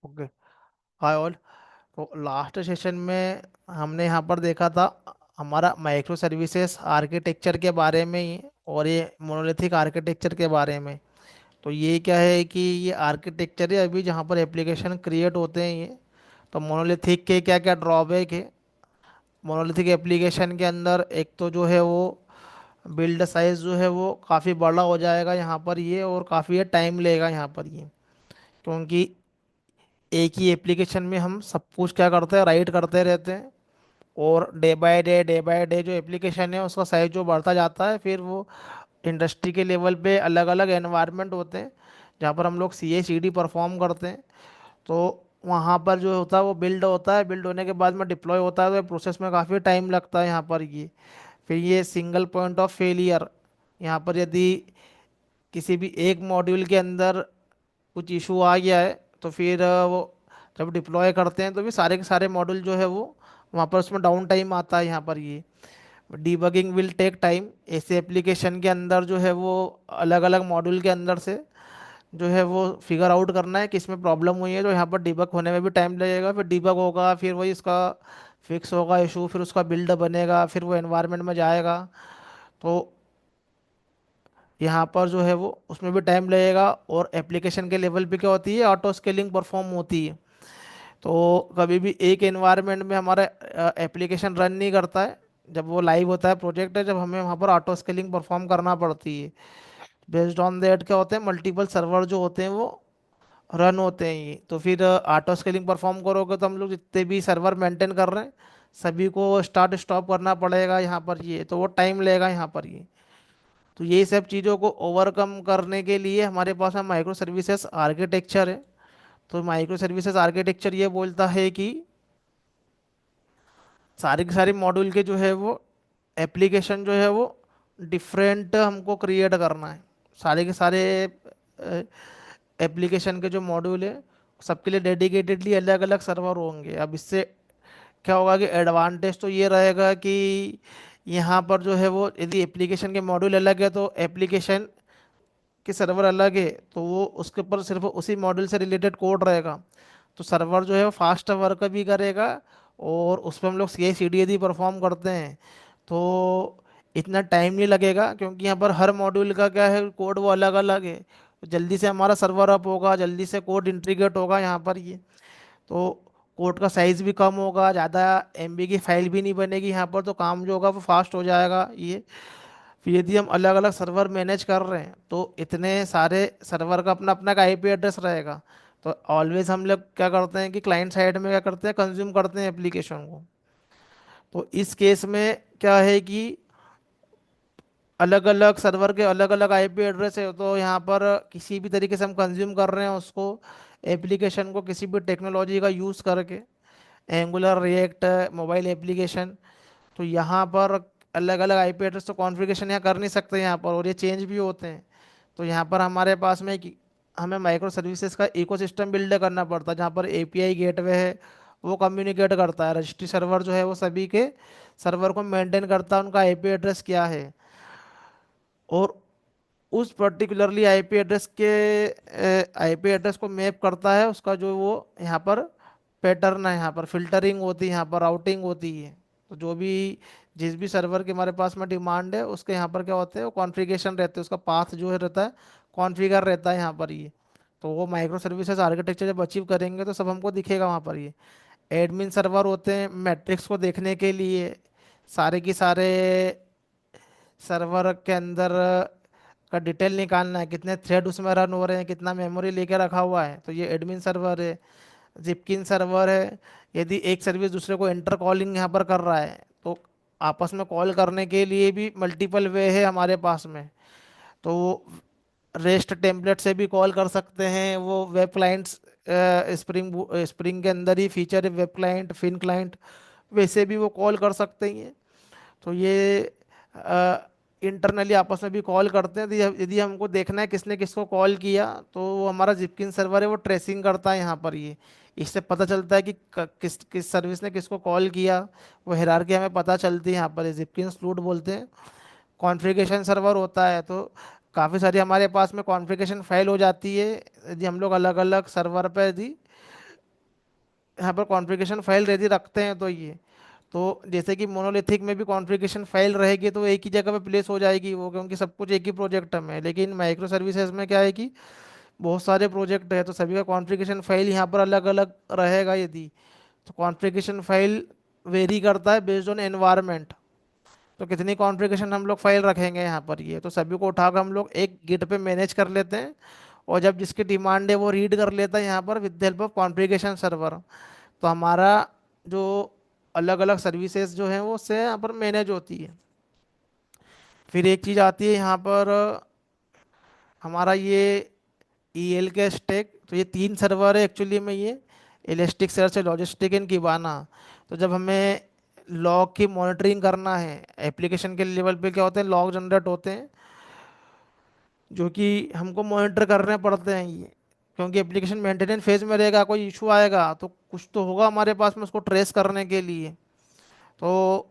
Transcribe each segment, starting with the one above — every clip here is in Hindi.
ओके। Hi all. तो लास्ट सेशन में हमने यहाँ पर देखा था हमारा माइक्रो सर्विसेज आर्किटेक्चर के बारे में ही, और ये मोनोलिथिक आर्किटेक्चर के बारे में। तो ये क्या है कि ये आर्किटेक्चर है अभी जहाँ पर एप्लीकेशन क्रिएट होते हैं ये। तो मोनोलिथिक के क्या क्या ड्रॉबैक है। मोनोलिथिक एप्लीकेशन के अंदर एक तो जो है वो बिल्ड साइज जो है वो काफ़ी बड़ा हो जाएगा यहाँ पर ये, और काफ़ी टाइम लेगा यहाँ पर ये, क्योंकि एक ही एप्लीकेशन में हम सब कुछ क्या करते हैं, राइट करते रहते हैं। और डे बाय डे जो एप्लीकेशन है उसका साइज जो बढ़ता जाता है, फिर वो इंडस्ट्री के लेवल पे अलग अलग एनवायरनमेंट होते हैं जहाँ पर हम लोग CI/CD परफॉर्म करते हैं। तो वहाँ पर जो होता है वो बिल्ड होता है, बिल्ड होने के बाद में डिप्लॉय होता है, तो प्रोसेस में काफ़ी टाइम लगता है यहाँ पर ये। फिर ये सिंगल पॉइंट ऑफ फेलियर, यहाँ पर यदि किसी भी एक मॉड्यूल के अंदर कुछ इशू आ गया है तो फिर वो जब डिप्लॉय करते हैं तो भी सारे के सारे मॉड्यूल जो है वो वहाँ पर उसमें डाउन टाइम आता है यहाँ पर ये। Debugging will take time. ऐसे एप्लीकेशन के अंदर जो है वो अलग अलग मॉड्यूल के अंदर से जो है वो फिगर आउट करना है कि इसमें प्रॉब्लम हुई है, तो यहाँ पर डिबग होने में भी टाइम लगेगा। फिर डिबग होगा, फिर वही इसका फिक्स होगा इशू, फिर उसका बिल्ड बनेगा, फिर वो एनवायरनमेंट में जाएगा। तो यहाँ पर जो है वो उसमें भी टाइम लगेगा। और एप्लीकेशन के लेवल पे क्या होती है, ऑटो स्केलिंग परफॉर्म होती है। तो कभी भी एक एनवायरनमेंट में हमारा एप्लीकेशन रन नहीं करता है। जब वो लाइव होता है प्रोजेक्ट है, जब हमें वहाँ पर ऑटो स्केलिंग परफॉर्म करना पड़ती है। बेस्ड ऑन दैट क्या होते हैं, मल्टीपल सर्वर जो होते हैं वो रन होते हैं ये। तो फिर ऑटो स्केलिंग परफॉर्म करोगे तो हम लोग जितने भी सर्वर मेंटेन कर रहे हैं सभी को स्टार्ट स्टॉप करना पड़ेगा यहाँ पर ये, तो वो टाइम लेगा यहाँ पर ये। तो ये सब चीज़ों को ओवरकम करने के लिए हमारे पास में माइक्रो सर्विसेज आर्किटेक्चर है। तो माइक्रो सर्विसेज आर्किटेक्चर ये बोलता है कि सारे के सारे मॉड्यूल के जो है वो एप्लीकेशन जो है वो डिफरेंट हमको क्रिएट करना है। सारे के सारे एप्लीकेशन के जो मॉड्यूल है सबके लिए डेडिकेटेडली अलग अलग सर्वर होंगे। अब इससे क्या होगा कि एडवांटेज तो ये रहेगा कि यहाँ पर जो है वो यदि एप्लीकेशन के मॉड्यूल अलग है तो एप्लीकेशन के सर्वर अलग है, तो वो उसके ऊपर सिर्फ उसी मॉड्यूल से रिलेटेड कोड रहेगा। तो सर्वर जो है वो फास्ट वर्क भी करेगा। और उस पर हम लोग CI/CD यदि परफॉर्म करते हैं तो इतना टाइम नहीं लगेगा, क्योंकि यहाँ पर हर मॉड्यूल का क्या है, कोड वो अलग अलग है। तो जल्दी से हमारा सर्वर अप होगा, जल्दी से कोड इंटीग्रेट होगा यहाँ पर ये। तो कोड का साइज़ भी कम होगा, ज़्यादा MB की फाइल भी नहीं बनेगी यहाँ पर, तो काम जो होगा वो फास्ट हो जाएगा ये। फिर यदि हम अलग अलग सर्वर मैनेज कर रहे हैं तो इतने सारे सर्वर का अपना अपना का IP एड्रेस रहेगा। तो ऑलवेज हम लोग क्या करते हैं कि क्लाइंट साइड में क्या करते हैं, कंज्यूम करते हैं एप्लीकेशन को। तो इस केस में क्या है कि अलग अलग सर्वर के अलग अलग IP एड्रेस है, तो यहाँ पर किसी भी तरीके से हम कंज्यूम कर रहे हैं उसको, एप्लीकेशन को किसी भी टेक्नोलॉजी का यूज़ करके, एंगुलर रिएक्ट मोबाइल एप्लीकेशन। तो यहाँ पर अलग अलग IP एड्रेस तो कॉन्फ़िगरेशन यहाँ कर नहीं सकते यहाँ पर, और ये चेंज भी होते हैं। तो यहाँ पर हमारे पास में हमें माइक्रो सर्विसेज का इकोसिस्टम बिल्ड करना पड़ता है, जहाँ पर API गेटवे है वो कम्युनिकेट करता है, रजिस्ट्री सर्वर जो है वो सभी के सर्वर को मेंटेन करता है, उनका IP एड्रेस क्या है। और उस पर्टिकुलरली IP एड्रेस को मैप करता है उसका जो वो यहाँ पर पैटर्न है, यहाँ पर फिल्टरिंग होती है, यहाँ पर राउटिंग होती है। तो जो भी जिस भी सर्वर के हमारे पास में डिमांड है उसके यहाँ पर क्या होते हैं, वो कॉन्फ़िगरेशन रहते हैं, उसका पाथ जो है रहता है, कॉन्फ़िगर रहता है यहाँ पर ये। तो वो माइक्रो सर्विसेज आर्किटेक्चर जब अचीव करेंगे तो सब हमको दिखेगा वहाँ पर ये। एडमिन सर्वर होते हैं मैट्रिक्स को देखने के लिए, सारे की सारे सर्वर के अंदर का डिटेल निकालना है, कितने थ्रेड उसमें रन हो रहे हैं, कितना मेमोरी लेके रखा हुआ है, तो ये एडमिन सर्वर है। जिपकिन सर्वर है, यदि एक सर्विस दूसरे को इंटर कॉलिंग यहाँ पर कर रहा है तो आपस में कॉल करने के लिए भी मल्टीपल वे है हमारे पास में। तो रेस्ट टेम्पलेट से भी कॉल कर सकते हैं वो वेब क्लाइंट्स। स्प्रिंग के अंदर ही फीचर है वेब क्लाइंट, फिन क्लाइंट, वैसे भी वो कॉल कर सकते हैं। तो ये इंटरनली आपस में भी कॉल करते हैं। तो यदि हमको देखना है किसने किसको कॉल किया तो वो हमारा जिपकिन सर्वर है वो ट्रेसिंग करता है यहाँ पर ये। इससे पता चलता है कि किस किस सर्विस ने किसको कॉल किया, वो हायरार्की हमें पता चलती है यहाँ पर, जिपकिन स्लूट बोलते हैं। कॉन्फ़िगरेशन सर्वर होता है, तो काफ़ी सारी हमारे पास में कॉन्फ़िगरेशन फाइल हो जाती है यदि हम लोग अलग अलग सर्वर पर यदि यहाँ पर कॉन्फ़िगरेशन फाइल यदि रखते हैं तो ये, तो जैसे कि मोनोलिथिक में भी कॉन्फ़िगरेशन फाइल रहेगी तो एक ही जगह पे प्लेस हो जाएगी वो, क्योंकि सब कुछ एक ही प्रोजेक्ट में है। लेकिन माइक्रो सर्विसेज में क्या है कि बहुत सारे प्रोजेक्ट है, तो सभी का कॉन्फ़िगरेशन फाइल यहाँ पर अलग अलग रहेगा। यदि तो कॉन्फ़िगरेशन फाइल वेरी करता है बेस्ड ऑन एनवायरनमेंट, तो कितनी कॉन्फ़िगरेशन हम लोग फाइल रखेंगे यहाँ पर, ये तो सभी को उठाकर हम लोग एक गिट पे मैनेज कर लेते हैं। और जब जिसकी डिमांड है वो रीड कर लेता है यहाँ पर with the help of configuration server. तो हमारा जो अलग अलग सर्विसेज जो हैं वो उससे यहाँ पर मैनेज होती है। फिर एक चीज़ आती है यहाँ पर हमारा ये ईएल के स्टैक। तो ये तीन सर्वर है एक्चुअली में, ये इलास्टिक सर्च है, लॉजिस्टिक एंड किबाना। तो जब हमें लॉग की मॉनिटरिंग करना है, एप्लीकेशन के लेवल पे क्या होते हैं, लॉग जनरेट होते हैं जो कि हमको मॉनिटर करने पड़ते हैं ये, क्योंकि एप्लीकेशन मेंटेनेंस फेज में रहेगा, कोई इशू आएगा तो कुछ तो होगा हमारे पास में उसको ट्रेस करने के लिए। तो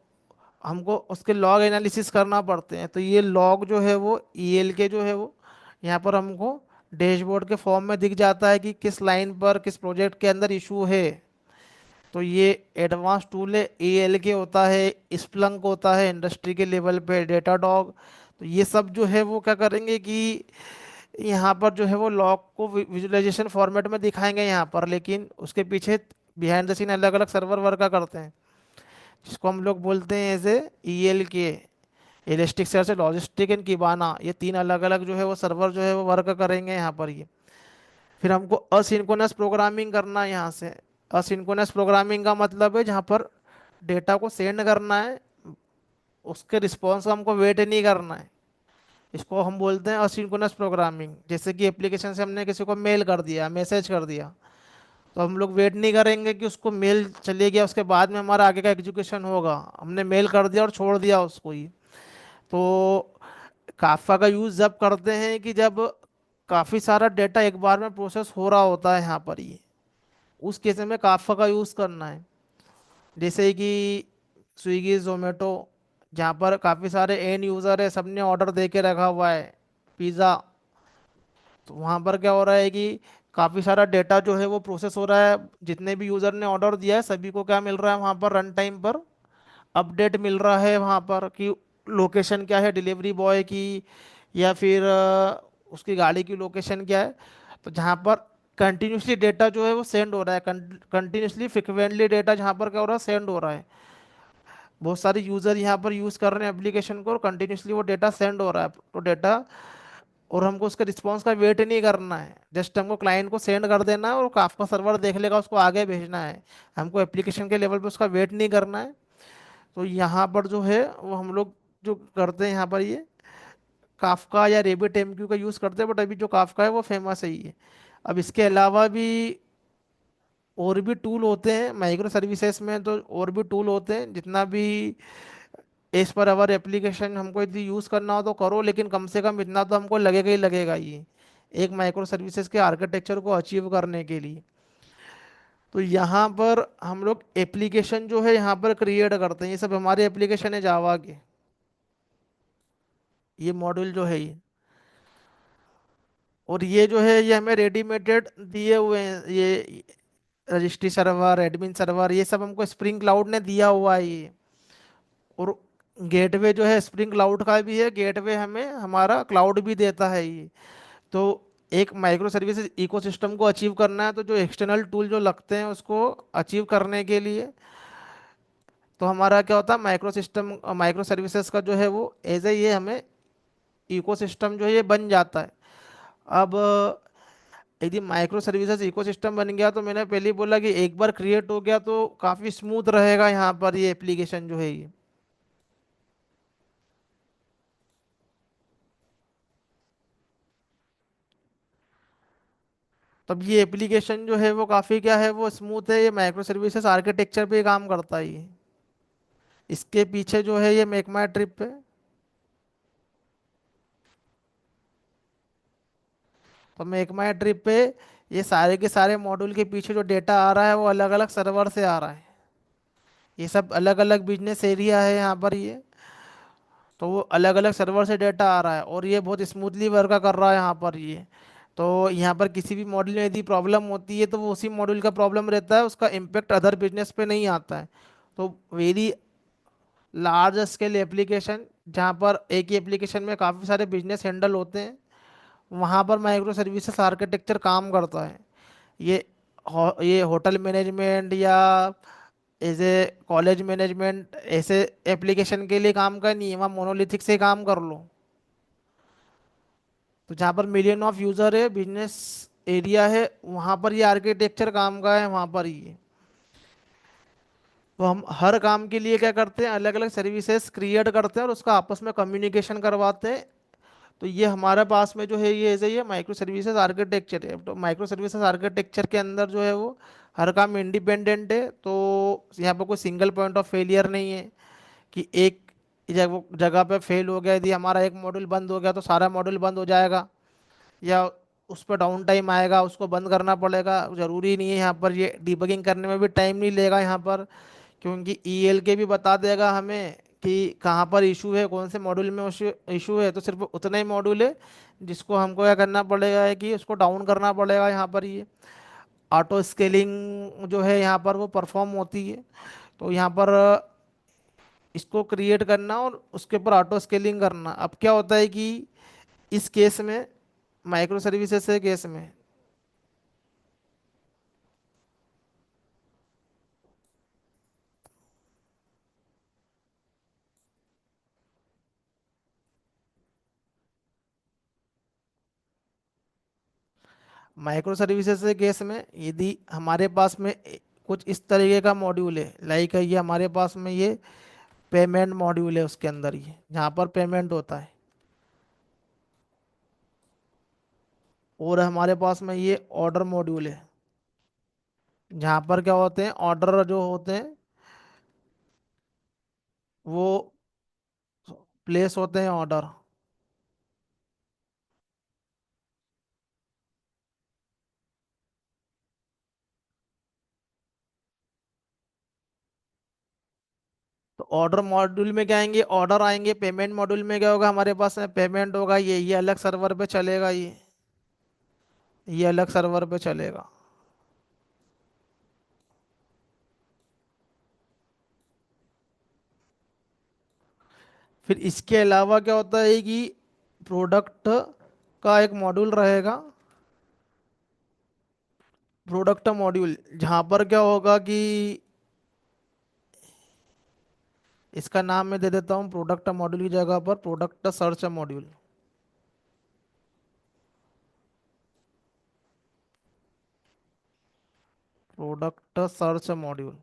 हमको उसके लॉग एनालिसिस करना पड़ते हैं। तो ये लॉग जो है वो ईएल के जो है वो यहाँ पर हमको डैशबोर्ड के फॉर्म में दिख जाता है कि किस लाइन पर किस प्रोजेक्ट के अंदर इशू है। तो ये एडवांस टूल है, ईएल के होता है, स्प्लंक होता है इंडस्ट्री के लेवल पे, डेटाडॉग। तो ये सब जो है वो क्या करेंगे कि यहाँ पर जो है वो लॉग को विजुअलाइजेशन फॉर्मेट में दिखाएंगे यहाँ पर, लेकिन उसके पीछे बिहाइंड द सीन अलग अलग सर्वर वर्क करते हैं, जिसको हम लोग बोलते हैं एज ए ईएल के, इलास्टिक सर्च, लॉजिस्टिक एंड किबाना। ये तीन अलग अलग जो है वो सर्वर जो है वो वर्क करेंगे यहाँ पर ये। फिर हमको असिंक्रोनस प्रोग्रामिंग करना है यहाँ से। असिंक्रोनस प्रोग्रामिंग का मतलब है जहाँ पर डेटा को सेंड करना है, उसके रिस्पॉन्स का हमको वेट नहीं करना है। इसको हम बोलते हैं असिंक्रोनस प्रोग्रामिंग। जैसे कि एप्लीकेशन से हमने किसी को मेल कर दिया, मैसेज कर दिया, तो हम लोग वेट नहीं करेंगे कि उसको मेल चले गया उसके बाद में हमारा आगे का एग्जीक्यूशन होगा, हमने मेल कर दिया और छोड़ दिया उसको ही। तो काफा का यूज जब करते हैं कि जब काफी सारा डेटा एक बार में प्रोसेस हो रहा होता है यहाँ पर ये, उस केस में काफा का यूज करना है। जैसे कि स्विगी जोमेटो, जहाँ पर काफी सारे एंड यूजर है, सबने ऑर्डर दे के रखा हुआ है पिज्ज़ा। तो वहाँ पर क्या हो रहा है कि काफी सारा डेटा जो है वो प्रोसेस हो रहा है, जितने भी यूजर ने ऑर्डर दिया है सभी को क्या मिल रहा है वहाँ पर रन टाइम पर अपडेट मिल रहा है वहाँ पर कि लोकेशन क्या है डिलीवरी बॉय की, या फिर उसकी गाड़ी की लोकेशन क्या है। तो जहाँ पर कंटिन्यूसली डेटा जो है वो सेंड हो रहा है, कंटिन्यूसली फ्रिक्वेंटली डेटा जहाँ पर क्या हो रहा है सेंड हो रहा है। बहुत सारे यूजर यहाँ पर यूज कर रहे हैं एप्लीकेशन को और कंटिन्यूसली वो डेटा सेंड हो रहा है। तो डेटा, और हमको उसके रिस्पांस का वेट नहीं करना है, जस्ट हमको क्लाइंट को सेंड कर देना है और काफका सर्वर देख लेगा, उसको आगे भेजना है। हमको एप्लीकेशन के लेवल पे उसका वेट नहीं करना है। तो यहाँ पर जो है वो हम लोग जो करते हैं यहाँ पर ये काफका या रेबिट एमक्यू का यूज़ करते हैं, बट अभी जो काफका है वो फेमस है ये। अब इसके अलावा भी और भी टूल होते हैं माइक्रो सर्विसेज में, तो और भी टूल होते हैं, जितना भी एज पर अवर एप्लीकेशन हमको यदि यूज़ करना हो तो करो, लेकिन कम से कम इतना तो हमको लगेगा ही लगेगा ये एक माइक्रो सर्विसेज के आर्किटेक्चर को अचीव करने के लिए। तो यहाँ पर हम लोग एप्लीकेशन जो है यहाँ पर क्रिएट करते हैं, ये सब हमारे एप्लीकेशन है जावा के, ये मॉड्यूल जो है ये। और ये जो है ये हमें रेडीमेडेड दिए हुए हैं, ये रजिस्ट्री सर्वर, एडमिन सर्वर, ये सब हमको स्प्रिंग क्लाउड ने दिया हुआ है ये। और गेटवे जो है स्प्रिंग क्लाउड का भी है, गेटवे हमें हमारा क्लाउड भी देता है ये। तो एक माइक्रो सर्विसेज इकोसिस्टम को अचीव करना है, तो जो एक्सटर्नल टूल जो लगते हैं उसको अचीव करने के लिए, तो हमारा क्या होता है माइक्रो सिस्टम, माइक्रो सर्विसेज का जो है वो एज ए ये हमें इकोसिस्टम जो है ये बन जाता है। अब यदि माइक्रो सर्विसेज इकोसिस्टम बन गया तो मैंने पहले ही बोला कि एक बार क्रिएट हो गया तो काफ़ी स्मूथ रहेगा यहाँ पर ये एप्लीकेशन जो है ये। तब ये एप्लीकेशन जो है वो काफ़ी क्या है वो स्मूथ है, ये माइक्रो सर्विसेज आर्किटेक्चर पे काम करता है ये। इसके पीछे जो है ये मेक माई ट्रिप है। तो मेक माई ट्रिप पे ये सारे के सारे मॉड्यूल के पीछे जो डेटा आ रहा है वो अलग अलग सर्वर से आ रहा है। ये सब अलग अलग बिजनेस एरिया है यहाँ पर ये, तो वो अलग अलग सर्वर से डेटा आ रहा है और ये बहुत स्मूथली वर्क कर रहा है यहाँ पर ये। तो यहाँ पर किसी भी मॉड्यूल में यदि प्रॉब्लम होती है तो वो उसी मॉड्यूल का प्रॉब्लम रहता है, उसका इम्पेक्ट अदर बिजनेस पे नहीं आता है। तो वेरी लार्ज स्केल एप्लीकेशन, जहाँ पर एक ही एप्लीकेशन में काफ़ी सारे बिजनेस हैंडल होते हैं, वहाँ पर माइक्रो सर्विसेज आर्किटेक्चर काम करता है। ये ये होटल मैनेजमेंट या एज ए कॉलेज मैनेजमेंट ऐसे एप्लीकेशन के लिए काम का नहीं है, वहाँ मोनोलिथिक से काम कर लो। तो जहाँ पर मिलियन ऑफ यूजर है, बिजनेस एरिया है, वहाँ पर ये आर्किटेक्चर काम का है, वहाँ पर ये। तो हम हर काम के लिए क्या करते हैं, अलग अलग सर्विसेज क्रिएट करते हैं और उसका आपस में कम्युनिकेशन करवाते हैं। तो ये हमारे पास में जो है ये ऐसे ही है, माइक्रो सर्विसेज आर्किटेक्चर है। तो माइक्रो सर्विसेज आर्किटेक्चर के अंदर जो है वो हर काम इंडिपेंडेंट है। तो यहाँ पर कोई सिंगल पॉइंट ऑफ फेलियर नहीं है कि एक जगह पे फेल हो गया, यदि हमारा एक मॉड्यूल बंद हो गया तो सारा मॉड्यूल बंद हो जाएगा, या उस पर डाउन टाइम आएगा, उसको बंद करना पड़ेगा। ज़रूरी नहीं है, यहाँ पर ये डिबगिंग करने में भी टाइम नहीं लेगा यहाँ पर, क्योंकि ईएल के भी बता देगा हमें कि कहाँ पर इशू है, कौन से मॉड्यूल में इशू है। तो सिर्फ उतना ही मॉड्यूल है जिसको हमको क्या करना पड़ेगा है कि उसको डाउन करना पड़ेगा। यहाँ पर ये ऑटो स्केलिंग जो है यहाँ पर वो परफॉर्म होती है। तो यहाँ पर इसको क्रिएट करना और उसके ऊपर ऑटो स्केलिंग करना। अब क्या होता है कि इस केस में, माइक्रो सर्विसेज के केस में, माइक्रो सर्विसेज के केस में यदि हमारे पास में कुछ इस तरीके का मॉड्यूल है, लाइक ये हमारे पास में ये पेमेंट मॉड्यूल है, उसके अंदर ये जहाँ पर पेमेंट होता है, और हमारे पास में ये ऑर्डर मॉड्यूल है, जहाँ पर क्या होते हैं, ऑर्डर जो होते हैं वो प्लेस होते हैं ऑर्डर। तो ऑर्डर मॉड्यूल में क्या आएंगे, ऑर्डर आएंगे। पेमेंट मॉड्यूल में क्या होगा, हमारे पास में पेमेंट होगा, ये अलग सर्वर पे चलेगा, ये अलग सर्वर पे चलेगा। फिर इसके अलावा क्या होता है कि प्रोडक्ट का एक मॉड्यूल रहेगा, प्रोडक्ट मॉड्यूल, जहाँ पर क्या होगा कि इसका नाम मैं दे देता हूँ प्रोडक्ट मॉड्यूल की जगह पर product search module. Product search module,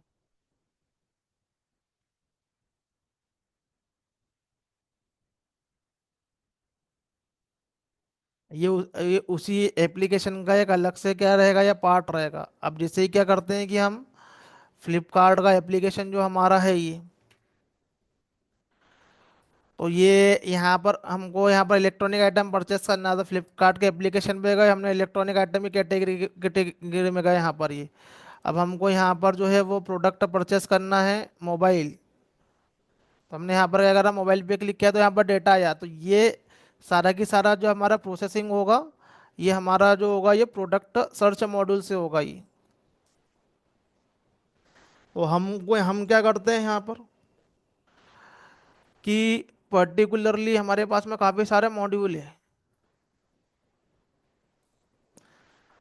ये उसी एप्लीकेशन का एक अलग से क्या रहेगा या पार्ट रहेगा। अब जैसे ही क्या करते हैं कि हम फ्लिपकार्ट का एप्लीकेशन जो हमारा है ये, तो ये यहाँ पर हमको यहाँ पर इलेक्ट्रॉनिक आइटम परचेस करना है, तो फ्लिपकार्ट के एप्लीकेशन पे गए, हमने इलेक्ट्रॉनिक आइटम की कैटेगरी में गए यहाँ पर ये। अब हमको यहाँ पर जो है वो प्रोडक्ट परचेस करना है मोबाइल, तो हमने यहाँ पर क्या करा, मोबाइल पे क्लिक किया तो यहाँ पर डेटा आया। तो ये सारा की सारा जो हमारा प्रोसेसिंग होगा, ये हमारा जो होगा ये प्रोडक्ट सर्च मॉड्यूल से होगा ये। तो हम क्या करते हैं यहाँ पर कि पर्टिकुलरली हमारे पास में काफ़ी सारे मॉड्यूल है।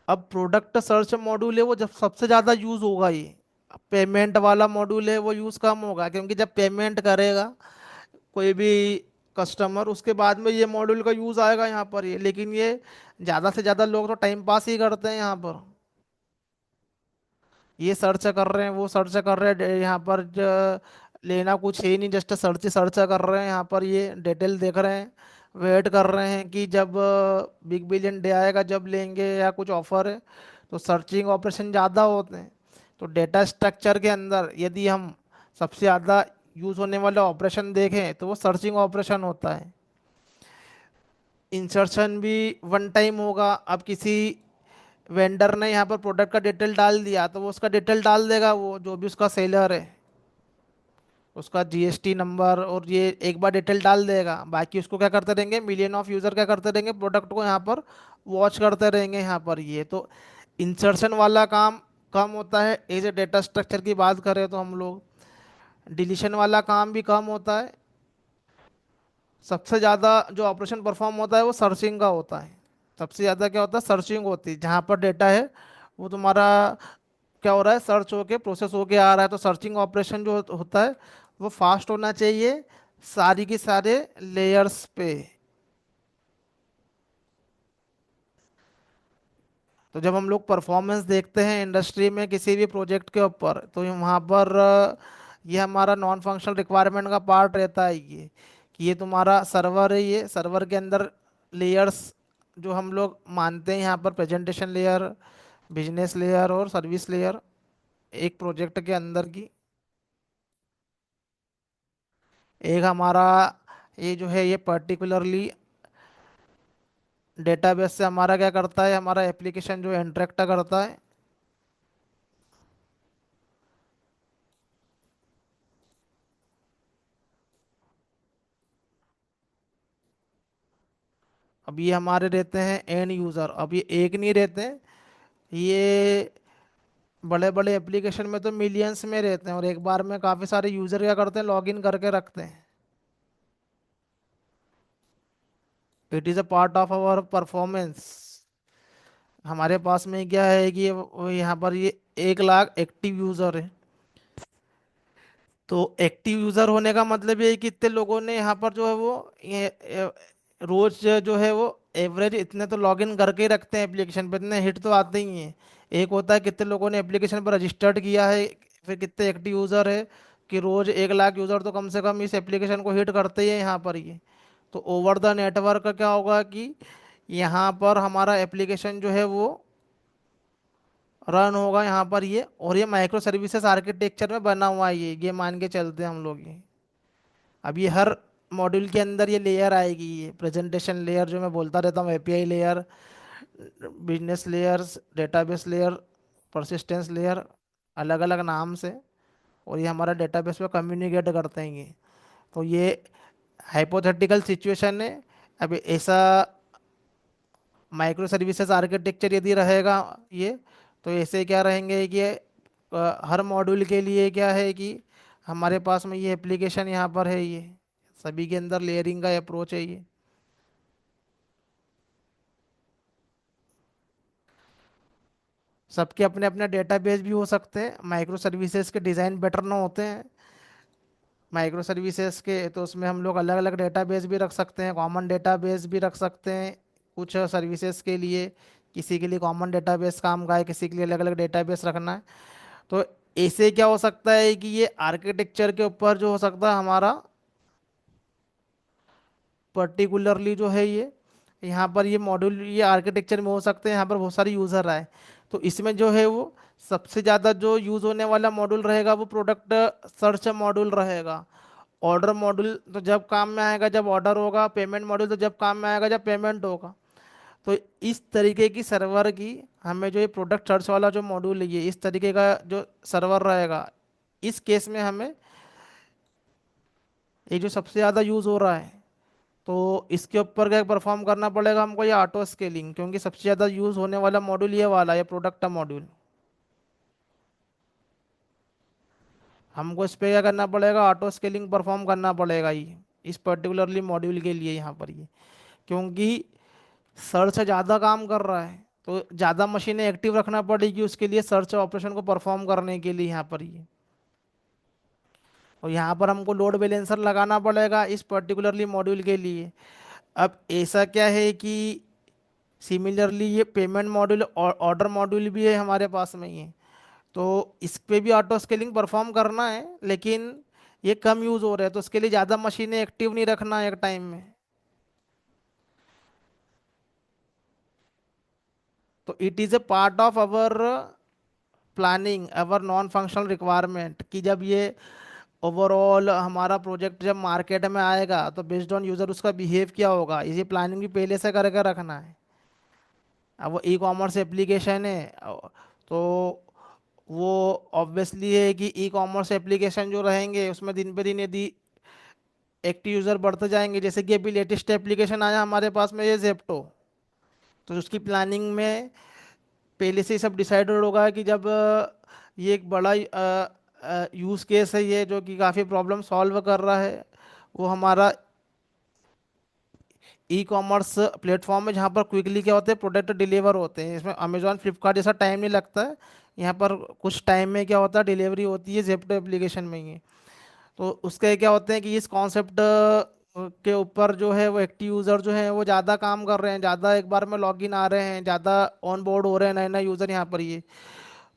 अब प्रोडक्ट सर्च मॉड्यूल है वो जब सबसे ज़्यादा यूज़ होगा ये। पेमेंट वाला मॉड्यूल है वो यूज़ कम होगा, क्योंकि जब पेमेंट करेगा कोई भी कस्टमर, उसके बाद में ये मॉड्यूल का यूज़ आएगा यहाँ पर ये। लेकिन ये ज़्यादा से ज़्यादा लोग तो टाइम पास ही करते हैं यहाँ पर, ये सर्च कर रहे हैं, वो सर्च कर रहे हैं, यहाँ पर लेना कुछ है ही नहीं, जस्ट सर्च सर्च कर रहे हैं यहाँ पर, ये डिटेल देख रहे हैं, वेट कर रहे हैं कि जब बिग बिलियन डे आएगा जब लेंगे, या कुछ ऑफर है। तो सर्चिंग ऑपरेशन ज़्यादा होते हैं। तो डेटा स्ट्रक्चर के अंदर यदि हम सबसे ज़्यादा यूज़ होने वाला ऑपरेशन देखें तो वो सर्चिंग ऑपरेशन होता है। इंसर्शन भी वन टाइम होगा। अब किसी वेंडर ने यहाँ पर प्रोडक्ट का डिटेल डाल दिया तो वो उसका डिटेल डाल देगा, वो जो भी उसका सेलर है उसका जीएसटी नंबर और ये एक बार डिटेल डाल देगा। बाकी उसको क्या करते रहेंगे, मिलियन ऑफ यूज़र क्या करते रहेंगे, प्रोडक्ट को यहाँ पर वॉच करते रहेंगे यहाँ पर। ये तो इंसर्शन वाला काम कम होता है, एज ए डेटा स्ट्रक्चर की बात करें तो हम लोग। डिलीशन वाला काम भी कम होता है। सबसे ज़्यादा जो ऑपरेशन परफॉर्म होता है वो सर्चिंग का होता है। सबसे ज़्यादा क्या होता है, सर्चिंग होती है। जहाँ पर डेटा है वो तुम्हारा क्या हो रहा है, सर्च होके प्रोसेस होके आ रहा है, तो सर्चिंग ऑपरेशन जो होता है वो फास्ट होना चाहिए सारी की सारे लेयर्स पे। तो जब हम लोग परफॉर्मेंस देखते हैं इंडस्ट्री में किसी भी प्रोजेक्ट के ऊपर, तो वहाँ पर ये हमारा नॉन फंक्शनल रिक्वायरमेंट का पार्ट रहता है ये, कि ये तुम्हारा सर्वर है, ये सर्वर के अंदर लेयर्स जो हम लोग मानते हैं यहाँ पर, प्रेजेंटेशन लेयर, बिजनेस लेयर और सर्विस लेयर, एक प्रोजेक्ट के अंदर की। एक हमारा ये जो है ये पर्टिकुलरली डेटाबेस से हमारा क्या करता है, हमारा एप्लीकेशन जो इंटरेक्ट करता है। अब ये हमारे रहते हैं एंड यूज़र। अब ये एक नहीं रहते हैं, ये बड़े बड़े एप्लीकेशन में तो मिलियंस में रहते हैं, और एक बार में काफ़ी सारे यूज़र क्या करते हैं, लॉगिन करके रखते हैं। It is a part of our performance. हमारे पास में क्या है कि यहाँ पर ये 1 लाख एक्टिव यूज़र है। तो एक्टिव यूजर होने का मतलब ये है कि इतने लोगों ने यहाँ पर जो है वो रोज जो है वो एवरेज इतने तो लॉगिन करके ही रखते हैं एप्लीकेशन पे, इतने हिट तो आते ही हैं। एक होता है कितने लोगों ने एप्लीकेशन पर रजिस्टर्ड किया है, फिर कितने एक्टिव यूजर है, कि रोज 1 लाख यूजर तो कम से कम इस एप्लीकेशन को हिट करते ही हैं यहाँ पर ये। तो ओवर द नेटवर्क क्या होगा कि यहाँ पर हमारा एप्लीकेशन जो है वो रन होगा यहाँ पर ये, और ये माइक्रो सर्विसेज आर्किटेक्चर में बना हुआ है ये मान के चलते हैं हम लोग ये। अब ये हर मॉड्यूल के अंदर ये लेयर आएगी, ये प्रेजेंटेशन लेयर जो मैं बोलता रहता हूँ, API layer, business layers, database layer, persistence layer, अलग अलग नाम से। और ये हमारा डेटाबेस पे कम्युनिकेट करते हैं ये। तो ये हाइपोथेटिकल सिचुएशन है। अब ऐसा माइक्रो सर्विसेज आर्किटेक्चर यदि रहेगा ये, तो ऐसे क्या रहेंगे कि हर मॉड्यूल के लिए क्या है कि हमारे पास में ये एप्लीकेशन यहाँ पर है, ये सभी के अंदर लेयरिंग का अप्रोच है ये। सबके अपने अपने डेटाबेस भी हो सकते हैं, माइक्रो सर्विसेज के डिज़ाइन बेटर ना होते हैं माइक्रो सर्विसेज के, तो उसमें हम लोग अलग अलग डेटाबेस भी रख सकते हैं, कॉमन डेटाबेस भी रख सकते हैं कुछ सर्विसेज के लिए। किसी के लिए कॉमन डेटाबेस काम का है, किसी के लिए अलग अलग डेटाबेस रखना है। तो ऐसे क्या हो सकता है कि ये आर्किटेक्चर के ऊपर जो हो सकता है हमारा पर्टिकुलरली जो है ये, यहाँ पर ये मॉड्यूल ये आर्किटेक्चर में हो सकते हैं, यहाँ पर बहुत सारे यूज़र आए। तो इसमें जो है वो सबसे ज़्यादा जो यूज़ होने वाला मॉड्यूल रहेगा वो प्रोडक्ट सर्च मॉड्यूल रहेगा। ऑर्डर मॉड्यूल तो जब काम में आएगा जब ऑर्डर होगा, पेमेंट मॉड्यूल तो जब काम में आएगा जब पेमेंट होगा। तो इस तरीके की सर्वर की हमें जो ये प्रोडक्ट सर्च वाला जो मॉड्यूल है, ये इस तरीके का जो सर्वर रहेगा, इस केस में हमें ये जो सबसे ज़्यादा यूज़ हो रहा है, तो इसके ऊपर क्या परफॉर्म करना पड़ेगा हमको, ये ऑटो स्केलिंग, क्योंकि सबसे ज़्यादा यूज़ होने वाला मॉड्यूल ये वाला, ये प्रोडक्ट का मॉड्यूल। हमको इस पे क्या करना पड़ेगा, ऑटो स्केलिंग परफॉर्म करना पड़ेगा ये इस पर्टिकुलरली मॉड्यूल के लिए यहाँ पर ये, क्योंकि सर्च ज़्यादा काम कर रहा है, तो ज़्यादा मशीनें एक्टिव रखना पड़ेगी उसके लिए सर्च ऑपरेशन को परफॉर्म करने के लिए यहाँ पर ये। और यहाँ पर हमको लोड बैलेंसर लगाना पड़ेगा इस पर्टिकुलरली मॉड्यूल के लिए। अब ऐसा क्या है कि सिमिलरली ये पेमेंट मॉड्यूल और ऑर्डर मॉड्यूल भी है हमारे पास में ये, तो इस पे भी ऑटो स्केलिंग परफॉर्म करना है, लेकिन ये कम यूज़ हो रहा है, तो उसके लिए ज़्यादा मशीनें एक्टिव नहीं रखना है एक टाइम में। तो it is a part of our planning, our non functional requirement, कि जब ये ओवरऑल हमारा प्रोजेक्ट जब मार्केट में आएगा तो बेस्ड ऑन यूज़र उसका बिहेव क्या होगा, इसी प्लानिंग भी पहले से करके रखना है। अब वो ई कॉमर्स एप्लीकेशन है, तो वो ऑब्वियसली है कि ई कॉमर्स एप्लीकेशन जो रहेंगे उसमें दिन पे दिन यदि एक्टिव यूज़र बढ़ते जाएंगे, जैसे कि अभी लेटेस्ट एप्लीकेशन आया हमारे पास में ये जेप्टो। तो उसकी प्लानिंग में पहले से ही सब डिसाइडेड होगा कि जब ये एक बड़ा यूज़ केस है ये जो कि काफ़ी प्रॉब्लम सॉल्व कर रहा है, वो हमारा ई कॉमर्स प्लेटफॉर्म है जहाँ पर क्विकली क्या होते हैं प्रोडक्ट डिलीवर होते हैं। इसमें अमेजोन फ्लिपकार्ट जैसा टाइम नहीं लगता है। यहाँ पर कुछ टाइम में क्या होता है डिलीवरी होती है जेप्टो एप्लीकेशन में ही। तो उसके क्या होते हैं कि इस कॉन्सेप्ट के ऊपर जो है वो एक्टिव यूज़र जो है वो ज़्यादा काम कर रहे हैं, ज़्यादा एक बार में लॉगिन आ रहे हैं, ज़्यादा ऑन बोर्ड हो रहे हैं नए नए यूज़र यहाँ पर ये।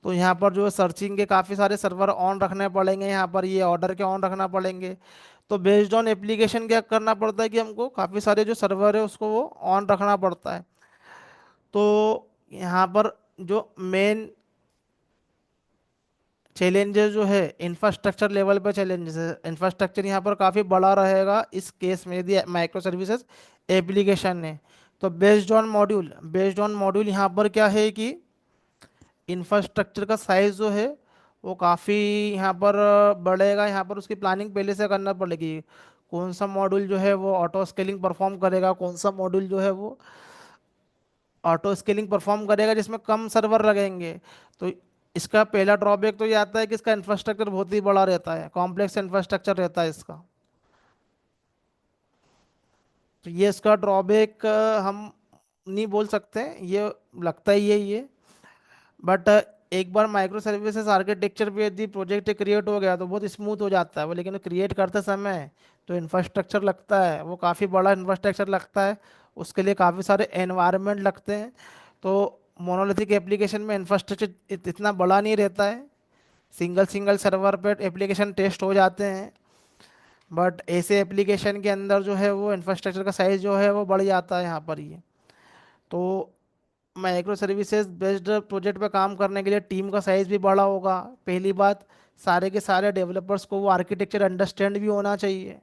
तो यहाँ पर जो सर्चिंग के काफ़ी सारे सर्वर ऑन रखने पड़ेंगे, यहाँ पर ये ऑर्डर के ऑन रखना पड़ेंगे। तो बेस्ड ऑन एप्लीकेशन क्या करना पड़ता है कि हमको काफ़ी सारे जो सर्वर है उसको वो ऑन रखना पड़ता है। तो यहाँ पर जो मेन चैलेंजेस जो है इंफ्रास्ट्रक्चर लेवल पर चैलेंजेस है। इंफ्रास्ट्रक्चर यहाँ पर काफ़ी बड़ा रहेगा इस केस में यदि माइक्रो सर्विसेज एप्लीकेशन है। तो बेस्ड ऑन मॉड्यूल यहाँ पर क्या है कि इंफ्रास्ट्रक्चर का साइज जो है वो काफ़ी यहाँ पर बढ़ेगा। यहाँ पर उसकी प्लानिंग पहले से करना पड़ेगी। कौन सा मॉड्यूल जो है वो ऑटो स्केलिंग परफॉर्म करेगा, कौन सा मॉड्यूल जो है वो ऑटो स्केलिंग परफॉर्म करेगा जिसमें कम सर्वर लगेंगे। तो इसका पहला ड्रॉबैक तो ये आता है कि इसका इंफ्रास्ट्रक्चर बहुत ही बड़ा रहता है, कॉम्प्लेक्स इंफ्रास्ट्रक्चर रहता है इसका। तो ये इसका ड्रॉबैक हम नहीं बोल सकते, ये लगता ही है ये। बट एक बार माइक्रो सर्विसेज आर्किटेक्चर पे यदि प्रोजेक्ट क्रिएट हो गया तो बहुत स्मूथ हो जाता है वो, लेकिन क्रिएट करते समय तो इंफ्रास्ट्रक्चर लगता है वो काफ़ी बड़ा इंफ्रास्ट्रक्चर लगता है। उसके लिए काफ़ी सारे एनवायरनमेंट लगते हैं। तो मोनोलिथिक एप्लीकेशन में इंफ्रास्ट्रक्चर इतना बड़ा नहीं रहता है, सिंगल सिंगल सर्वर पे एप्लीकेशन टेस्ट हो जाते हैं। बट ऐसे एप्लीकेशन के अंदर जो है वो इंफ्रास्ट्रक्चर का साइज जो है वो बढ़ जाता है यहाँ पर ये। तो माइक्रो सर्विसेज बेस्ड प्रोजेक्ट पे काम करने के लिए टीम का साइज भी बड़ा होगा पहली बात। सारे के सारे डेवलपर्स को वो आर्किटेक्चर अंडरस्टैंड भी होना चाहिए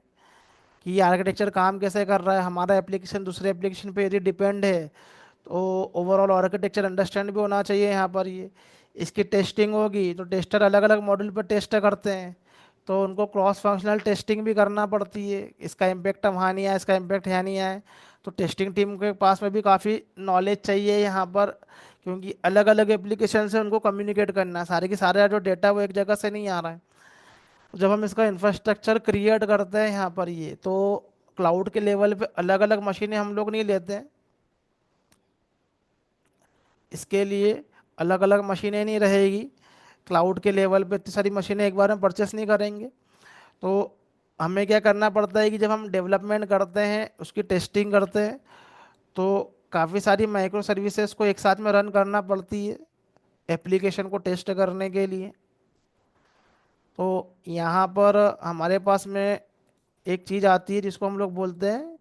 कि ये आर्किटेक्चर काम कैसे कर रहा है, हमारा एप्लीकेशन दूसरे एप्लीकेशन पे यदि डिपेंड है तो ओवरऑल आर्किटेक्चर अंडरस्टैंड भी होना चाहिए यहाँ पर ये। इसकी टेस्टिंग होगी तो टेस्टर अलग अलग मॉड्यूल पर टेस्ट करते हैं, तो उनको क्रॉस फंक्शनल टेस्टिंग भी करना पड़ती है। इसका इम्पेक्ट वहाँ नहीं आया, इसका इम्पेक्ट यहाँ नहीं आया। तो टेस्टिंग टीम के पास में भी काफ़ी नॉलेज चाहिए यहाँ पर, क्योंकि अलग अलग एप्लीकेशन से उनको कम्युनिकेट करना है, सारे के सारे जो डेटा वो एक जगह से नहीं आ रहा है। जब हम इसका इंफ्रास्ट्रक्चर क्रिएट करते हैं यहाँ पर ये, तो क्लाउड के लेवल पे अलग अलग मशीनें हम लोग नहीं लेते हैं। इसके लिए अलग अलग मशीनें नहीं रहेगी। क्लाउड के लेवल पे इतनी सारी मशीनें एक बार में परचेस नहीं करेंगे। तो हमें क्या करना पड़ता है कि जब हम डेवलपमेंट करते हैं उसकी टेस्टिंग करते हैं तो काफ़ी सारी माइक्रो सर्विसेज को एक साथ में रन करना पड़ती है एप्लीकेशन को टेस्ट करने के लिए। तो यहाँ पर हमारे पास में एक चीज़ आती है जिसको हम लोग बोलते हैं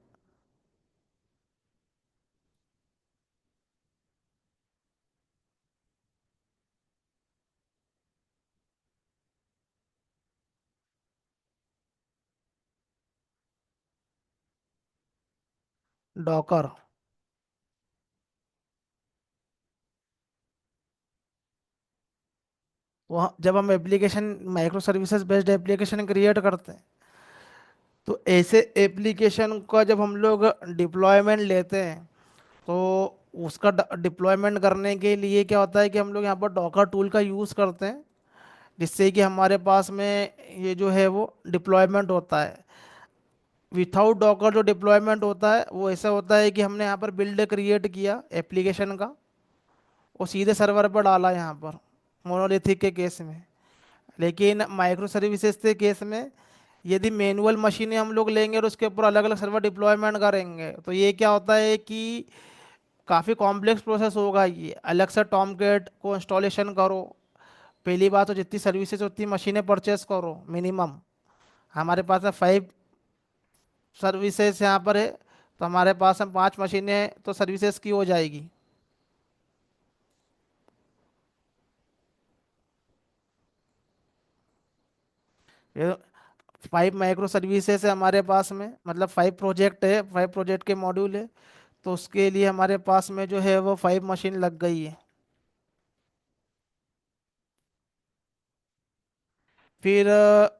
डॉकर। वो जब हम application micro services based application create करते हैं तो ऐसे एप्लीकेशन का जब हम लोग डिप्लॉयमेंट लेते हैं तो उसका डिप्लॉयमेंट करने के लिए क्या होता है कि हम लोग यहाँ पर डॉकर टूल का यूज़ करते हैं, जिससे कि हमारे पास में ये जो है वो डिप्लॉयमेंट होता है। विथाउट डॉकर जो डिप्लॉयमेंट होता है वो ऐसा होता है कि हमने यहाँ पर बिल्ड क्रिएट किया एप्लीकेशन का, वो सीधे सर्वर पर डाला यहाँ पर मोनोलिथिक के केस में। लेकिन माइक्रो सर्विसेज के केस में यदि मैनुअल मशीनें हम लोग लेंगे और उसके ऊपर अलग अलग सर्वर डिप्लॉयमेंट करेंगे तो ये क्या होता है कि काफ़ी कॉम्प्लेक्स प्रोसेस होगा। ये अलग से टॉमकेट को इंस्टॉलेशन करो, पहली बात तो जितनी सर्विसेज उतनी मशीनें परचेस करो मिनिमम। हमारे पास में 5 सर्विसेज यहाँ पर है, तो हमारे पास में 5 मशीनें तो सर्विसेज की हो जाएगी। ये 5 माइक्रो सर्विसेज है हमारे पास में, मतलब 5 प्रोजेक्ट है, 5 प्रोजेक्ट के मॉड्यूल है। तो उसके लिए हमारे पास में जो है वो 5 मशीन लग गई है। फिर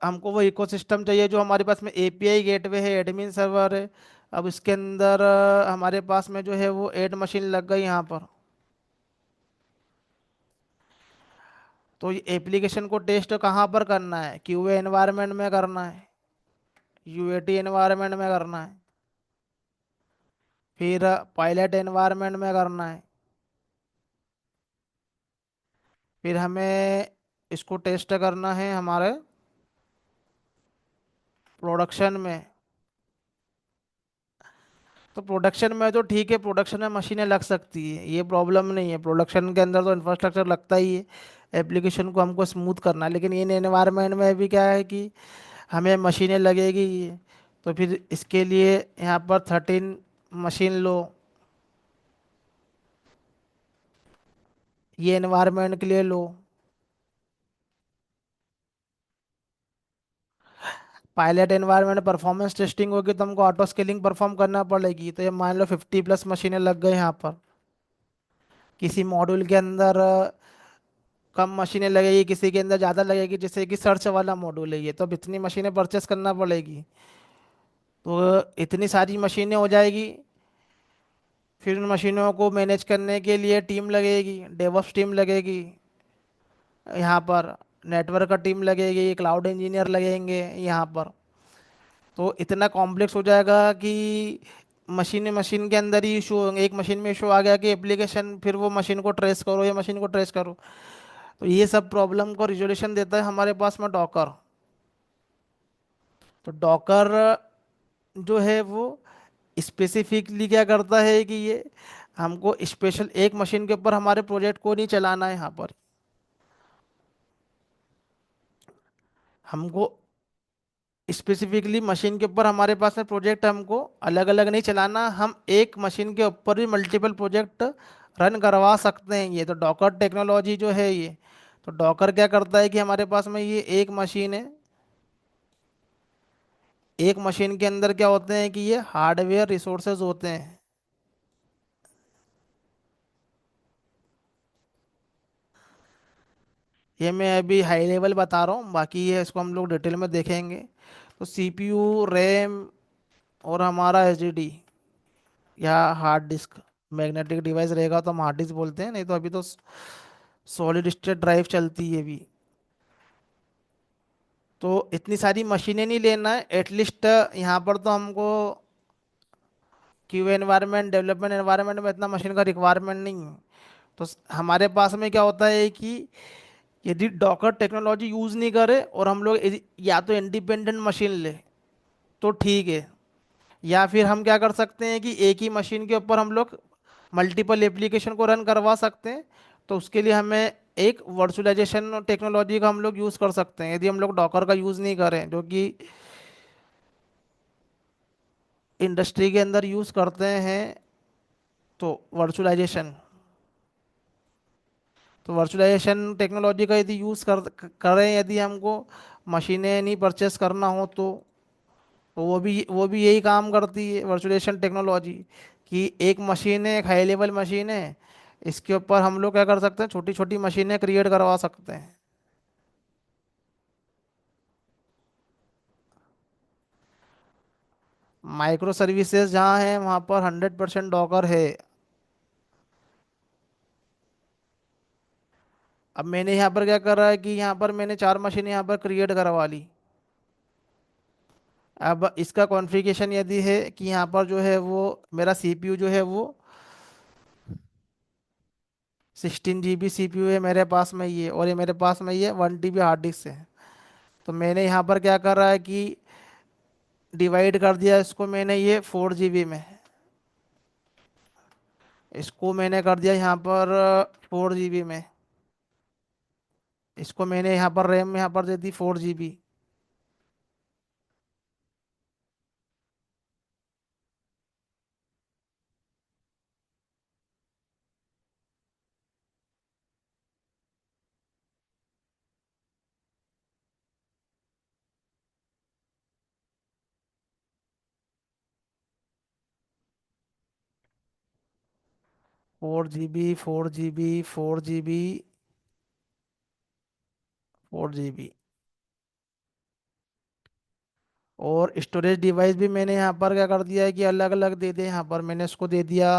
हमको वो इकोसिस्टम चाहिए जो हमारे पास में एपीआई गेटवे है, एडमिन सर्वर है, अब इसके अंदर हमारे पास में जो है वो 8 मशीन लग गई यहाँ पर। तो ये एप्लीकेशन को टेस्ट कहाँ पर करना है, क्यूए एनवायरनमेंट में करना है, यूएटी एनवायरनमेंट में करना है, फिर पायलट एनवायरनमेंट में करना है, फिर हमें इसको टेस्ट करना है हमारे प्रोडक्शन में। तो प्रोडक्शन में तो ठीक है, प्रोडक्शन में मशीनें लग सकती है, ये प्रॉब्लम नहीं है, प्रोडक्शन के अंदर तो इंफ्रास्ट्रक्चर लगता ही है, एप्लीकेशन को हमको स्मूथ करना है। लेकिन इन एनवायरनमेंट में भी क्या है कि हमें मशीनें लगेगी, तो फिर इसके लिए यहाँ पर 13 मशीन लो, ये एनवायरनमेंट के लिए लो। पायलट एनवायरनमेंट परफॉर्मेंस टेस्टिंग होगी तो हमको ऑटो स्केलिंग परफॉर्म करना पड़ेगी। तो ये मान लो 50+ मशीनें लग गई यहाँ पर, किसी मॉड्यूल के अंदर कम मशीनें लगेगी, किसी के अंदर ज़्यादा लगेगी, जैसे कि सर्च वाला मॉड्यूल है ये, तो अब इतनी मशीनें परचेस करना पड़ेगी। तो इतनी सारी मशीनें हो जाएगी, फिर उन मशीनों को मैनेज करने के लिए टीम लगेगी, डेवऑप्स टीम लगेगी, यहाँ पर नेटवर्क का टीम लगेगी, क्लाउड इंजीनियर लगेंगे यहाँ पर। तो इतना कॉम्प्लेक्स हो जाएगा कि मशीन मशीन के अंदर ही इशू होंगे, एक मशीन में इशू आ गया कि एप्लीकेशन, फिर वो मशीन को ट्रेस करो या मशीन को ट्रेस करो। तो ये सब प्रॉब्लम को रिजोल्यूशन देता है हमारे पास में डॉकर। तो डॉकर जो है वो स्पेसिफिकली क्या करता है कि ये हमको स्पेशल एक मशीन के ऊपर हमारे प्रोजेक्ट को नहीं चलाना है यहाँ पर, हमको स्पेसिफिकली मशीन के ऊपर हमारे पास में प्रोजेक्ट हमको अलग अलग नहीं चलाना, हम एक मशीन के ऊपर भी मल्टीपल प्रोजेक्ट रन करवा सकते हैं। ये तो डॉकर टेक्नोलॉजी जो है ये, तो डॉकर क्या करता है कि हमारे पास में ये एक मशीन है, एक मशीन के अंदर क्या होते हैं कि ये हार्डवेयर रिसोर्सेज होते हैं। ये मैं अभी हाई लेवल बता रहा हूँ, बाकी ये इसको हम लोग डिटेल में देखेंगे। तो सीपीयू, रैम और हमारा एचडीडी या हार्ड डिस्क, मैग्नेटिक डिवाइस रहेगा तो हम हार्ड डिस्क बोलते हैं, नहीं तो अभी तो सॉलिड स्टेट ड्राइव चलती है अभी। तो इतनी सारी मशीनें नहीं लेना है, एटलीस्ट यहाँ पर तो हमको क्यू एनवायरनमेंट, डेवलपमेंट एनवायरनमेंट में इतना मशीन का रिक्वायरमेंट नहीं है। तो हमारे पास में क्या होता है कि यदि डॉकर टेक्नोलॉजी यूज़ नहीं करे और हम लोग या तो इंडिपेंडेंट मशीन ले तो ठीक है, या फिर हम क्या कर सकते हैं कि एक ही मशीन के ऊपर हम लोग मल्टीपल एप्लीकेशन को रन करवा सकते हैं। तो उसके लिए हमें एक वर्चुअलाइजेशन टेक्नोलॉजी का हम लोग यूज़ कर सकते हैं, यदि हम लोग डॉकर का यूज़ नहीं करें, जो कि इंडस्ट्री के अंदर यूज़ करते हैं। तो वर्चुअलाइजेशन, तो वर्चुअलाइजेशन टेक्नोलॉजी का यदि यूज़ करें, यदि हमको मशीनें नहीं परचेस करना हो तो वो भी यही काम करती है वर्चुअलाइजेशन टेक्नोलॉजी, कि एक मशीन है, एक हाई लेवल मशीन है, इसके ऊपर हम लोग क्या कर सकते हैं, छोटी छोटी मशीनें क्रिएट करवा सकते हैं। माइक्रो सर्विसेज जहाँ है वहाँ पर 100% डॉकर है। अब मैंने यहाँ पर क्या करा है कि यहाँ पर मैंने 4 मशीनें यहाँ पर क्रिएट करवा ली। अब इसका कॉन्फ़िगरेशन यदि है कि यहाँ पर जो है वो मेरा सीपीयू जो है वो 16 GB सीपीयू है मेरे पास में ये, और ये मेरे पास में ये 1 TB हार्ड डिस्क है। तो मैंने यहाँ पर क्या करा है कि डिवाइड कर दिया इसको मैंने ये 4 GB में, इसको मैंने कर दिया यहाँ पर 4 GB में, इसको मैंने यहाँ पर रैम यहाँ पर दे दी 4 GB। 4 GB, 4 GB, 4 GB, 4 GB और स्टोरेज डिवाइस भी मैंने यहाँ पर क्या कर दिया है कि अलग अलग दे दे। यहाँ पर मैंने इसको दे दिया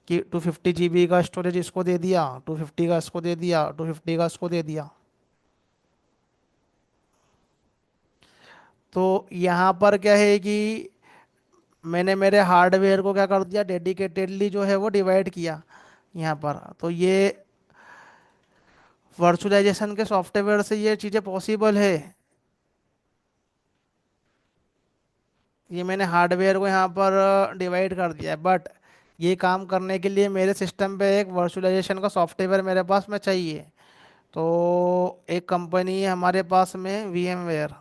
कि 250 GB का स्टोरेज इसको दे दिया, 250 का इसको दे दिया, 250 का इसको दे दिया। तो यहाँ पर क्या है कि मैंने मेरे हार्डवेयर को क्या कर दिया, डेडिकेटेडली जो है वो डिवाइड किया यहाँ पर। तो ये वर्चुअलाइजेशन के सॉफ्टवेयर से ये चीज़ें पॉसिबल है। ये मैंने हार्डवेयर को यहाँ पर डिवाइड कर दिया है, बट ये काम करने के लिए मेरे सिस्टम पे एक वर्चुअलाइजेशन का सॉफ्टवेयर मेरे पास में चाहिए। तो एक कंपनी है हमारे पास में, VMware।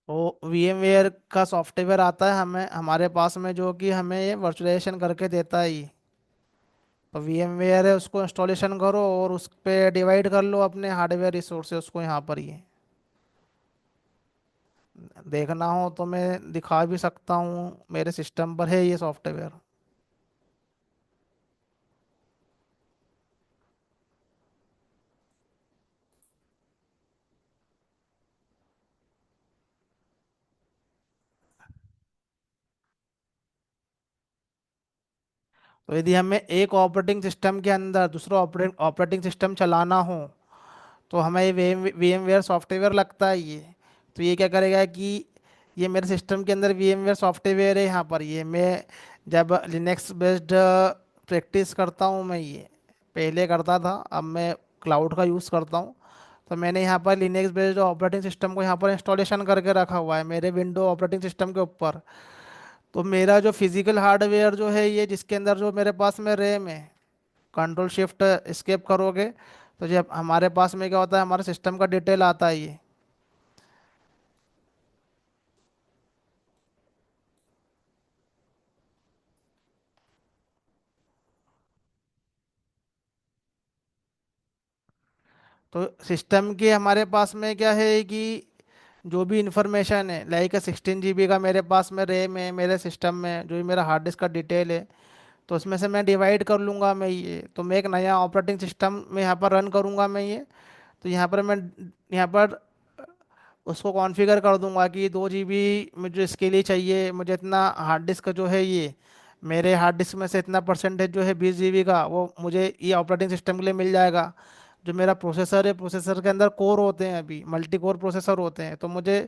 तो VMware का सॉफ्टवेयर आता है हमें हमारे पास में, जो कि हमें ये वर्चुअलाइजेशन करके देता है ये। तो VMware है, उसको इंस्टॉलेशन करो और उस पे डिवाइड कर लो अपने हार्डवेयर रिसोर्सेज को यहाँ पर। ये देखना हो तो मैं दिखा भी सकता हूँ, मेरे सिस्टम पर है ये सॉफ्टवेयर। तो यदि हमें एक ऑपरेटिंग सिस्टम के अंदर दूसरा ऑपरेटिंग सिस्टम चलाना हो, तो हमें ये VMware सॉफ्टवेयर लगता है ये। तो ये क्या करेगा कि ये मेरे सिस्टम के अंदर VMware सॉफ्टवेयर है यहाँ पर। ये मैं जब लिनक्स बेस्ड प्रैक्टिस करता हूँ, मैं ये पहले करता था, अब मैं क्लाउड का यूज़ करता हूँ। तो मैंने यहाँ पर लिनक्स बेस्ड ऑपरेटिंग सिस्टम को यहाँ पर इंस्टॉलेशन करके रखा हुआ है मेरे विंडो ऑपरेटिंग सिस्टम के ऊपर। तो मेरा जो फिजिकल हार्डवेयर जो है ये, जिसके अंदर जो मेरे पास में रैम है, कंट्रोल शिफ्ट एस्केप करोगे तो जब हमारे पास में क्या होता है, हमारे सिस्टम का डिटेल आता है ये। तो सिस्टम के हमारे पास में क्या है कि जो भी इंफॉर्मेशन है, लाइक 16 GB का मेरे पास में रैम है मेरे सिस्टम में, जो भी मेरा हार्ड डिस्क का डिटेल है, तो उसमें से मैं डिवाइड कर लूँगा मैं ये। तो मैं एक नया ऑपरेटिंग सिस्टम में यहाँ पर रन करूँगा मैं ये। तो यहाँ पर मैं यहाँ पर उसको कॉन्फ़िगर कर दूंगा कि 2 GB मुझे इसके लिए चाहिए, मुझे इतना हार्ड डिस्क जो है ये, मेरे हार्ड डिस्क में से इतना परसेंटेज जो है 20 GB का, वो मुझे ये ऑपरेटिंग सिस्टम के लिए मिल जाएगा। जो मेरा प्रोसेसर है, प्रोसेसर के अंदर कोर होते हैं, अभी मल्टी कोर प्रोसेसर होते हैं, तो मुझे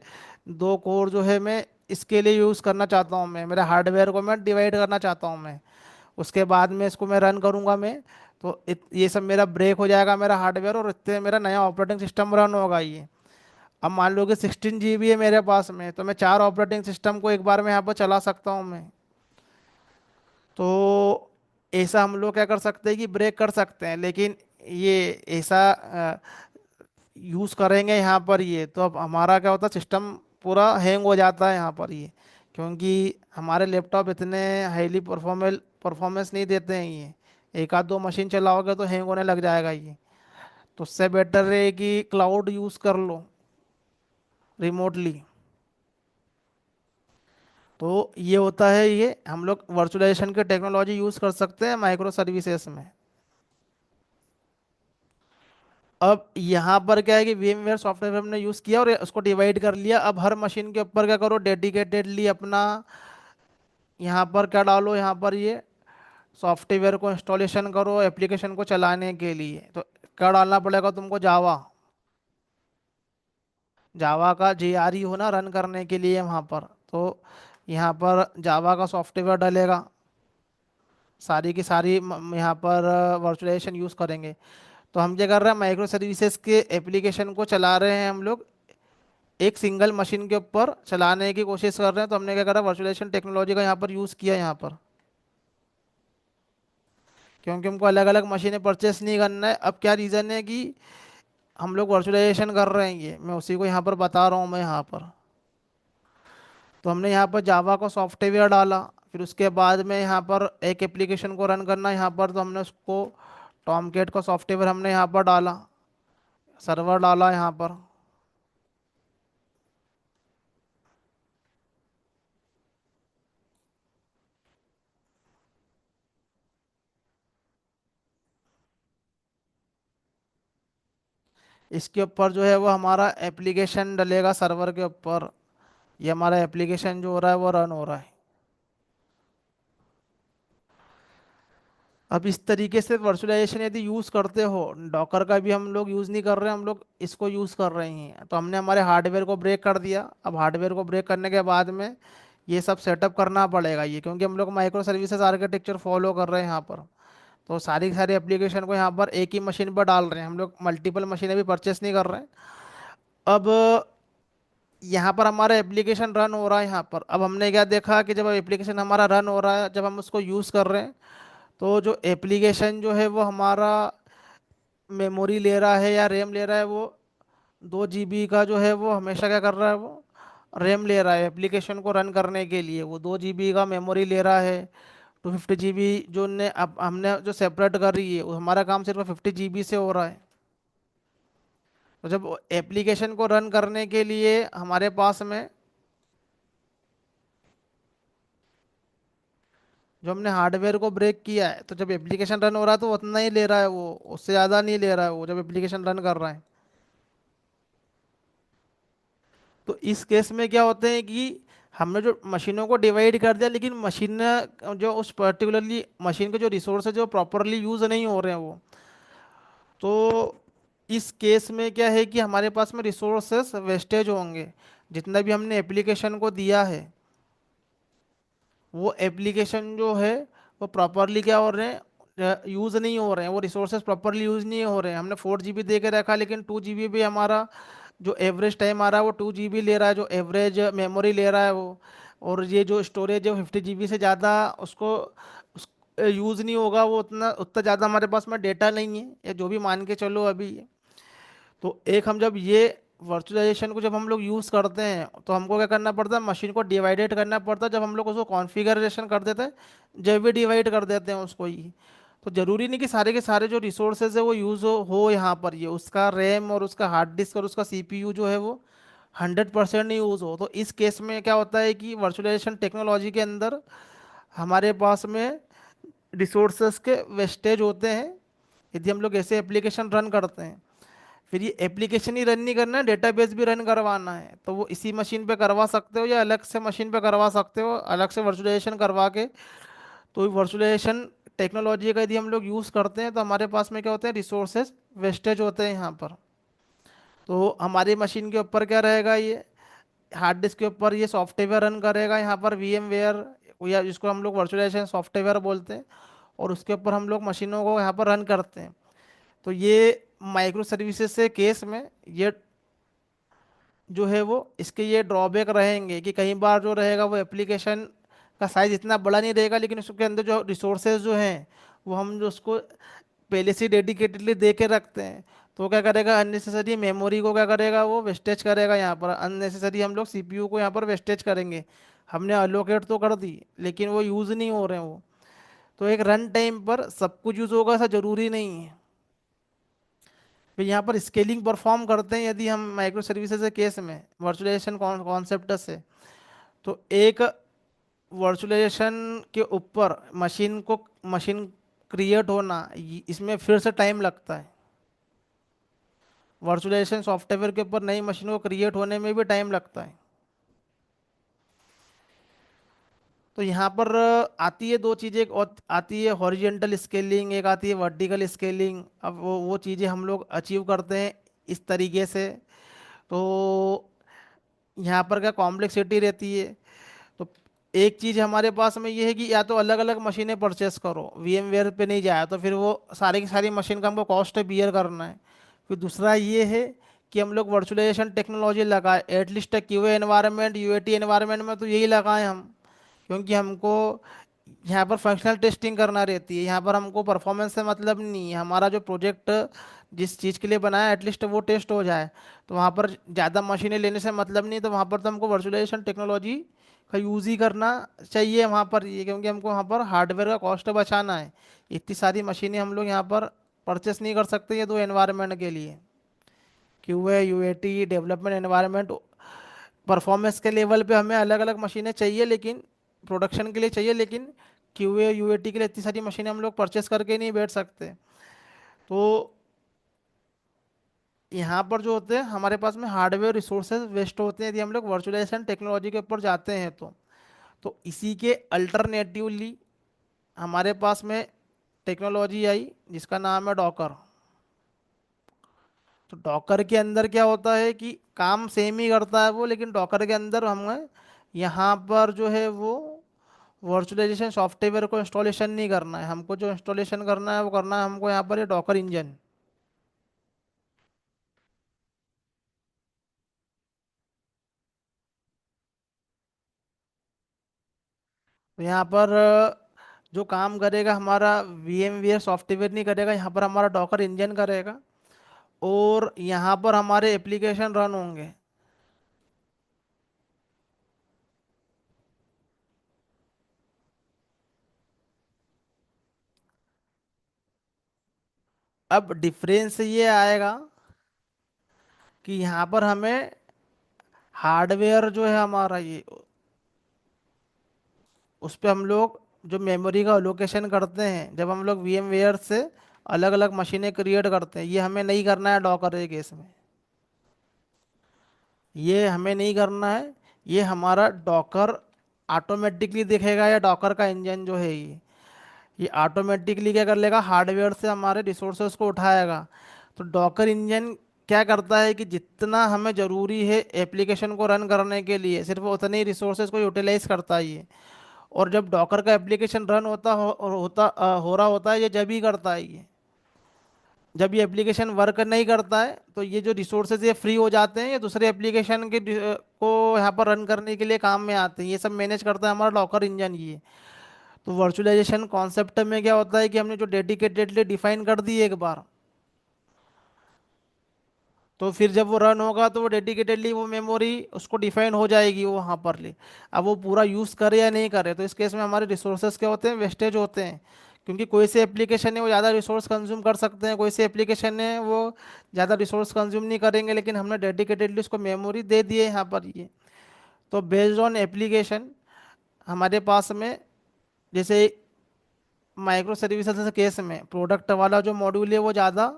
2 कोर जो है मैं इसके लिए यूज़ करना चाहता हूँ। मैं मेरे हार्डवेयर को मैं डिवाइड करना चाहता हूँ मैं। उसके बाद में इसको मैं रन करूँगा मैं। तो ये सब मेरा ब्रेक हो जाएगा मेरा हार्डवेयर, और इतने मेरा नया ऑपरेटिंग सिस्टम रन होगा ये। अब मान लो कि 16 GB है मेरे पास में, तो मैं 4 ऑपरेटिंग सिस्टम को एक बार में यहाँ पर चला सकता हूँ मैं। तो ऐसा हम लोग क्या कर सकते हैं कि ब्रेक कर सकते हैं, लेकिन ये ऐसा यूज़ करेंगे यहाँ पर ये, तो अब हमारा क्या होता है, सिस्टम पूरा हैंग हो जाता है यहाँ पर ये। क्योंकि हमारे लैपटॉप इतने हाईली परफॉर्मेंस नहीं देते हैं ये। एक आध दो मशीन चलाओगे तो हैंग होने लग जाएगा ये। तो उससे बेटर है कि क्लाउड यूज़ कर लो रिमोटली। तो ये होता है, ये हम लोग वर्चुअलाइजेशन की टेक्नोलॉजी यूज़ कर सकते हैं माइक्रो सर्विसेज में। अब यहाँ पर क्या है कि VMware सॉफ्टवेयर हमने यूज़ किया और उसको डिवाइड कर लिया। अब हर मशीन के ऊपर क्या करो, डेडिकेटेडली अपना यहाँ पर क्या डालो, यहाँ पर ये सॉफ्टवेयर को इंस्टॉलेशन करो एप्लीकेशन को चलाने के लिए। तो क्या डालना पड़ेगा तुमको, जावा। जावा का JRE हो ना रन करने के लिए वहाँ पर। तो यहाँ पर जावा का सॉफ्टवेयर डलेगा, सारी की सारी यहाँ पर वर्चुअलाइजेशन यूज़ करेंगे। तो हम क्या कर रहे हैं, माइक्रो सर्विसेज के एप्लीकेशन को चला रहे हैं हम लोग एक सिंगल मशीन के ऊपर चलाने की कोशिश कर रहे हैं। तो हमने क्या करा, वर्चुअलाइजेशन टेक्नोलॉजी का यहाँ पर यूज़ किया यहाँ पर। क्योंकि हमको अलग अलग मशीनें परचेस नहीं करना है। अब क्या रीज़न है कि हम लोग वर्चुअलाइजेशन कर रहे हैं, ये मैं उसी को यहाँ पर बता रहा हूँ मैं यहाँ पर। तो हमने यहाँ पर जावा का सॉफ्टवेयर डाला, फिर उसके बाद में यहाँ पर एक एप्लीकेशन को रन करना है यहाँ पर, तो हमने उसको टॉमकेट का सॉफ्टवेयर हमने यहाँ पर डाला, सर्वर डाला यहाँ पर। इसके ऊपर जो है वो हमारा एप्लीकेशन डलेगा सर्वर के ऊपर। ये हमारा एप्लीकेशन जो हो रहा है वो रन हो रहा है। अब इस तरीके से वर्चुअलाइजेशन यदि यूज़ करते हो, डॉकर का भी हम लोग यूज़ नहीं कर रहे हैं, हम लोग इसको यूज़ कर रहे हैं, तो हमने हमारे हार्डवेयर को ब्रेक कर दिया। अब हार्डवेयर को ब्रेक करने के बाद में ये सब सेटअप करना पड़ेगा, ये क्योंकि हम लोग माइक्रो सर्विसेज आर्किटेक्चर फॉलो कर रहे हैं यहाँ पर। तो सारी सारी एप्लीकेशन को यहाँ पर एक ही मशीन पर डाल रहे हैं, हम लोग मल्टीपल मशीनें भी परचेस नहीं कर रहे हैं। अब यहाँ पर हमारा एप्लीकेशन रन हो रहा है। यहाँ पर अब हमने क्या देखा कि जब एप्लीकेशन हमारा रन हो रहा है, जब हम उसको यूज़ कर रहे हैं, तो जो एप्लीकेशन जो है वो हमारा मेमोरी ले रहा है या रैम ले रहा है, वो 2 GB का जो है वो हमेशा क्या कर रहा है, वो रैम ले रहा है एप्लीकेशन को रन करने के लिए। वो 2 GB का मेमोरी ले रहा है। 250 GB जो ने अब हमने जो सेपरेट कर रही है, वो हमारा काम सिर्फ 50 GB से हो रहा है। तो जब एप्लीकेशन को रन करने के लिए हमारे पास में जो हमने हार्डवेयर को ब्रेक किया है, तो जब एप्लीकेशन रन हो रहा है तो उतना ही ले रहा है, वो उससे ज़्यादा नहीं ले रहा है वो जब एप्लीकेशन रन कर रहा है। तो इस केस में क्या होते हैं कि हमने जो मशीनों को डिवाइड कर दिया, लेकिन मशीन जो उस पर्टिकुलरली मशीन के जो रिसोर्स है जो प्रॉपरली यूज़ नहीं हो रहे हैं वो। तो इस केस में क्या है कि हमारे पास में रिसोर्सेस वेस्टेज होंगे। जितना भी हमने एप्लीकेशन को दिया है, वो एप्लीकेशन जो है वो प्रॉपरली क्या हो रहे हैं, यूज़ नहीं हो रहे हैं, वो रिसोर्सेज प्रॉपरली यूज़ नहीं हो रहे हैं। हमने 4 GB दे के रखा, लेकिन 2 GB भी हमारा जो एवरेज टाइम आ रहा है वो 2 GB ले रहा है, जो एवरेज मेमोरी ले रहा है वो। और ये जो स्टोरेज है 50 GB से ज़्यादा उसको उस यूज़ नहीं होगा, वो उतना उतना ज़्यादा हमारे पास में डेटा नहीं है, या जो भी मान के चलो अभी। तो एक हम जब ये वर्चुअलाइजेशन को जब हम लोग यूज़ करते हैं, तो हमको क्या करना पड़ता है, मशीन को डिवाइडेड करना पड़ता है। जब हम लोग उसको कॉन्फ़िगरेशन कर देते हैं, जब भी डिवाइड कर देते हैं उसको ही, तो ज़रूरी नहीं कि सारे के सारे जो रिसोर्सेज है वो यूज़ हो यहाँ पर, ये उसका रैम और उसका हार्ड डिस्क और उसका सीपीयू जो है वो 100% नहीं यूज़ हो। तो इस केस में क्या होता है कि वर्चुअलाइजेशन टेक्नोलॉजी के अंदर हमारे पास में रिसोर्सेज के वेस्टेज होते हैं, यदि हम लोग ऐसे एप्लीकेशन रन करते हैं। फिर ये एप्लीकेशन ही रन नहीं करना है, डेटाबेस भी रन करवाना है, तो वो इसी मशीन पे करवा सकते हो या अलग से मशीन पे करवा सकते हो, अलग से वर्चुअलाइजेशन करवा के। तो वर्चुअलाइजेशन टेक्नोलॉजी का यदि हम लोग यूज़ करते हैं, तो हमारे पास में क्या होते हैं, रिसोर्सेज वेस्टेज होते हैं यहाँ पर। तो हमारी मशीन के ऊपर क्या रहेगा, ये हार्ड डिस्क के ऊपर ये सॉफ्टवेयर रन करेगा यहाँ पर, VMware, या जिसको हम लोग वर्चुअलाइजेशन सॉफ्टवेयर बोलते हैं। और उसके ऊपर हम लोग मशीनों को यहाँ पर रन करते हैं। तो ये माइक्रो सर्विसेज से केस में ये जो है वो इसके ये ड्रॉबैक रहेंगे कि कई बार जो रहेगा वो एप्लीकेशन का साइज इतना बड़ा नहीं रहेगा, लेकिन उसके अंदर जो रिसोर्सेज जो हैं वो हम जो उसको पहले से डेडिकेटेडली दे के रखते हैं, तो वो क्या करेगा, अननेसेसरी मेमोरी को क्या करेगा, वो वेस्टेज करेगा। यहाँ पर अननेसेसरी हम लोग सीपीयू को यहाँ पर वेस्टेज करेंगे। हमने अलोकेट तो कर दी, लेकिन वो यूज़ नहीं हो रहे हैं वो। तो एक रन टाइम पर सब कुछ यूज़ होगा ऐसा ज़रूरी नहीं है। फिर यहाँ पर स्केलिंग परफॉर्म करते हैं यदि हम माइक्रो सर्विसेज के केस में वर्चुअलाइजेशन कॉन्सेप्ट से, तो एक वर्चुअलाइजेशन के ऊपर मशीन क्रिएट होना, इसमें फिर से टाइम लगता है। वर्चुअलाइजेशन सॉफ्टवेयर के ऊपर नई मशीन को क्रिएट होने में भी टाइम लगता है। तो यहाँ पर आती है दो चीज़ें, एक और आती है हॉरिजेंटल स्केलिंग, एक आती है वर्टिकल स्केलिंग। अब वो चीज़ें हम लोग अचीव करते हैं इस तरीके से। तो यहाँ पर क्या कॉम्प्लेक्सिटी रहती है। तो एक चीज़ हमारे पास में ये है कि या तो अलग अलग मशीनें परचेस करो, VMware पे नहीं जाए, तो फिर वो सारी की सारी मशीन का हमको कॉस्ट बियर करना है। फिर दूसरा ये है कि हम लोग वर्चुअलाइजेशन टेक्नोलॉजी लगाए, at least QA environment, UAT environment में तो यही लगाएं हम, क्योंकि हमको यहाँ पर फंक्शनल टेस्टिंग करना रहती है। यहाँ पर हमको परफॉर्मेंस से मतलब नहीं है, हमारा जो प्रोजेक्ट जिस चीज़ के लिए बनाया है एटलीस्ट वो टेस्ट हो जाए। तो वहाँ पर ज़्यादा मशीनें लेने से मतलब नहीं, तो वहाँ पर तो हमको वर्चुअलाइजेशन टेक्नोलॉजी का यूज़ ही करना चाहिए वहाँ पर, ये क्योंकि हमको वहाँ पर हार्डवेयर का कॉस्ट बचाना है। इतनी सारी मशीनें हम लोग यहाँ पर परचेस नहीं कर सकते ये दो एनवायरनमेंट के लिए। QA UAT development environment, performance के लेवल पे हमें अलग अलग मशीनें चाहिए, लेकिन प्रोडक्शन के लिए चाहिए, लेकिन QA UAT के लिए इतनी सारी मशीनें हम लोग परचेस करके नहीं बैठ सकते। तो यहाँ पर जो होते हैं हमारे पास में हार्डवेयर रिसोर्सेज वेस्ट होते हैं यदि हम लोग वर्चुअलाइजेशन टेक्नोलॉजी के ऊपर जाते हैं तो इसी के अल्टरनेटिवली हमारे पास में टेक्नोलॉजी आई जिसका नाम है डॉकर। तो डॉकर के अंदर क्या होता है कि काम सेम ही करता है वो, लेकिन डॉकर के अंदर हमें यहाँ पर जो है वो वर्चुअलाइजेशन सॉफ्टवेयर को इंस्टॉलेशन नहीं करना है। हमको जो इंस्टॉलेशन करना है वो करना है हमको यहाँ पर ये डॉकर इंजन। तो यहाँ पर जो काम करेगा हमारा VMware सॉफ्टवेयर नहीं करेगा, यहाँ पर हमारा डॉकर इंजन करेगा और यहाँ पर हमारे एप्लीकेशन रन होंगे। अब डिफरेंस ये आएगा कि यहाँ पर हमें हार्डवेयर जो है हमारा ये उस पे हम लोग जो मेमोरी का लोकेशन करते हैं, जब हम लोग VMware से अलग अलग मशीनें क्रिएट करते हैं, ये हमें नहीं करना है डॉकर के केस में। ये हमें नहीं करना है। ये हमारा डॉकर ऑटोमेटिकली देखेगा या डॉकर का इंजन जो है ये ऑटोमेटिकली क्या कर लेगा, हार्डवेयर से हमारे रिसोर्सेज को उठाएगा। तो डॉकर इंजन क्या करता है कि जितना हमें ज़रूरी है एप्लीकेशन को रन करने के लिए सिर्फ उतने ही रिसोर्सेज को यूटिलाइज करता है ये। और जब डॉकर का एप्लीकेशन रन हो रहा होता है ये जब ही करता है ये। जब ये एप्लीकेशन वर्क नहीं करता है तो ये जो रिसोर्सेज ये फ्री हो जाते हैं, ये दूसरे एप्लीकेशन को यहाँ पर रन करने के लिए काम में आते हैं। ये सब मैनेज करता है हमारा डॉकर इंजन ये। तो वर्चुअलाइजेशन कॉन्सेप्ट में क्या होता है कि हमने जो डेडिकेटेडली डिफाइन कर दी एक बार, तो फिर जब वो रन होगा तो वो डेडिकेटेडली वो मेमोरी उसको डिफाइन हो जाएगी वो वहाँ पर ले। अब वो पूरा यूज़ करे या नहीं करे, तो इस केस में हमारे रिसोर्सेज क्या होते हैं, वेस्टेज होते हैं। क्योंकि कोई से एप्लीकेशन है वो ज़्यादा रिसोर्स कंज्यूम कर सकते हैं, कोई से एप्लीकेशन है वो ज़्यादा रिसोर्स कंज्यूम नहीं करेंगे, लेकिन हमने डेडिकेटेडली उसको मेमोरी दे दी है यहाँ पर ये। तो बेस्ड ऑन एप्लीकेशन हमारे पास में, जैसे माइक्रो सर्विसेज के केस में प्रोडक्ट वाला जो मॉड्यूल है वो ज़्यादा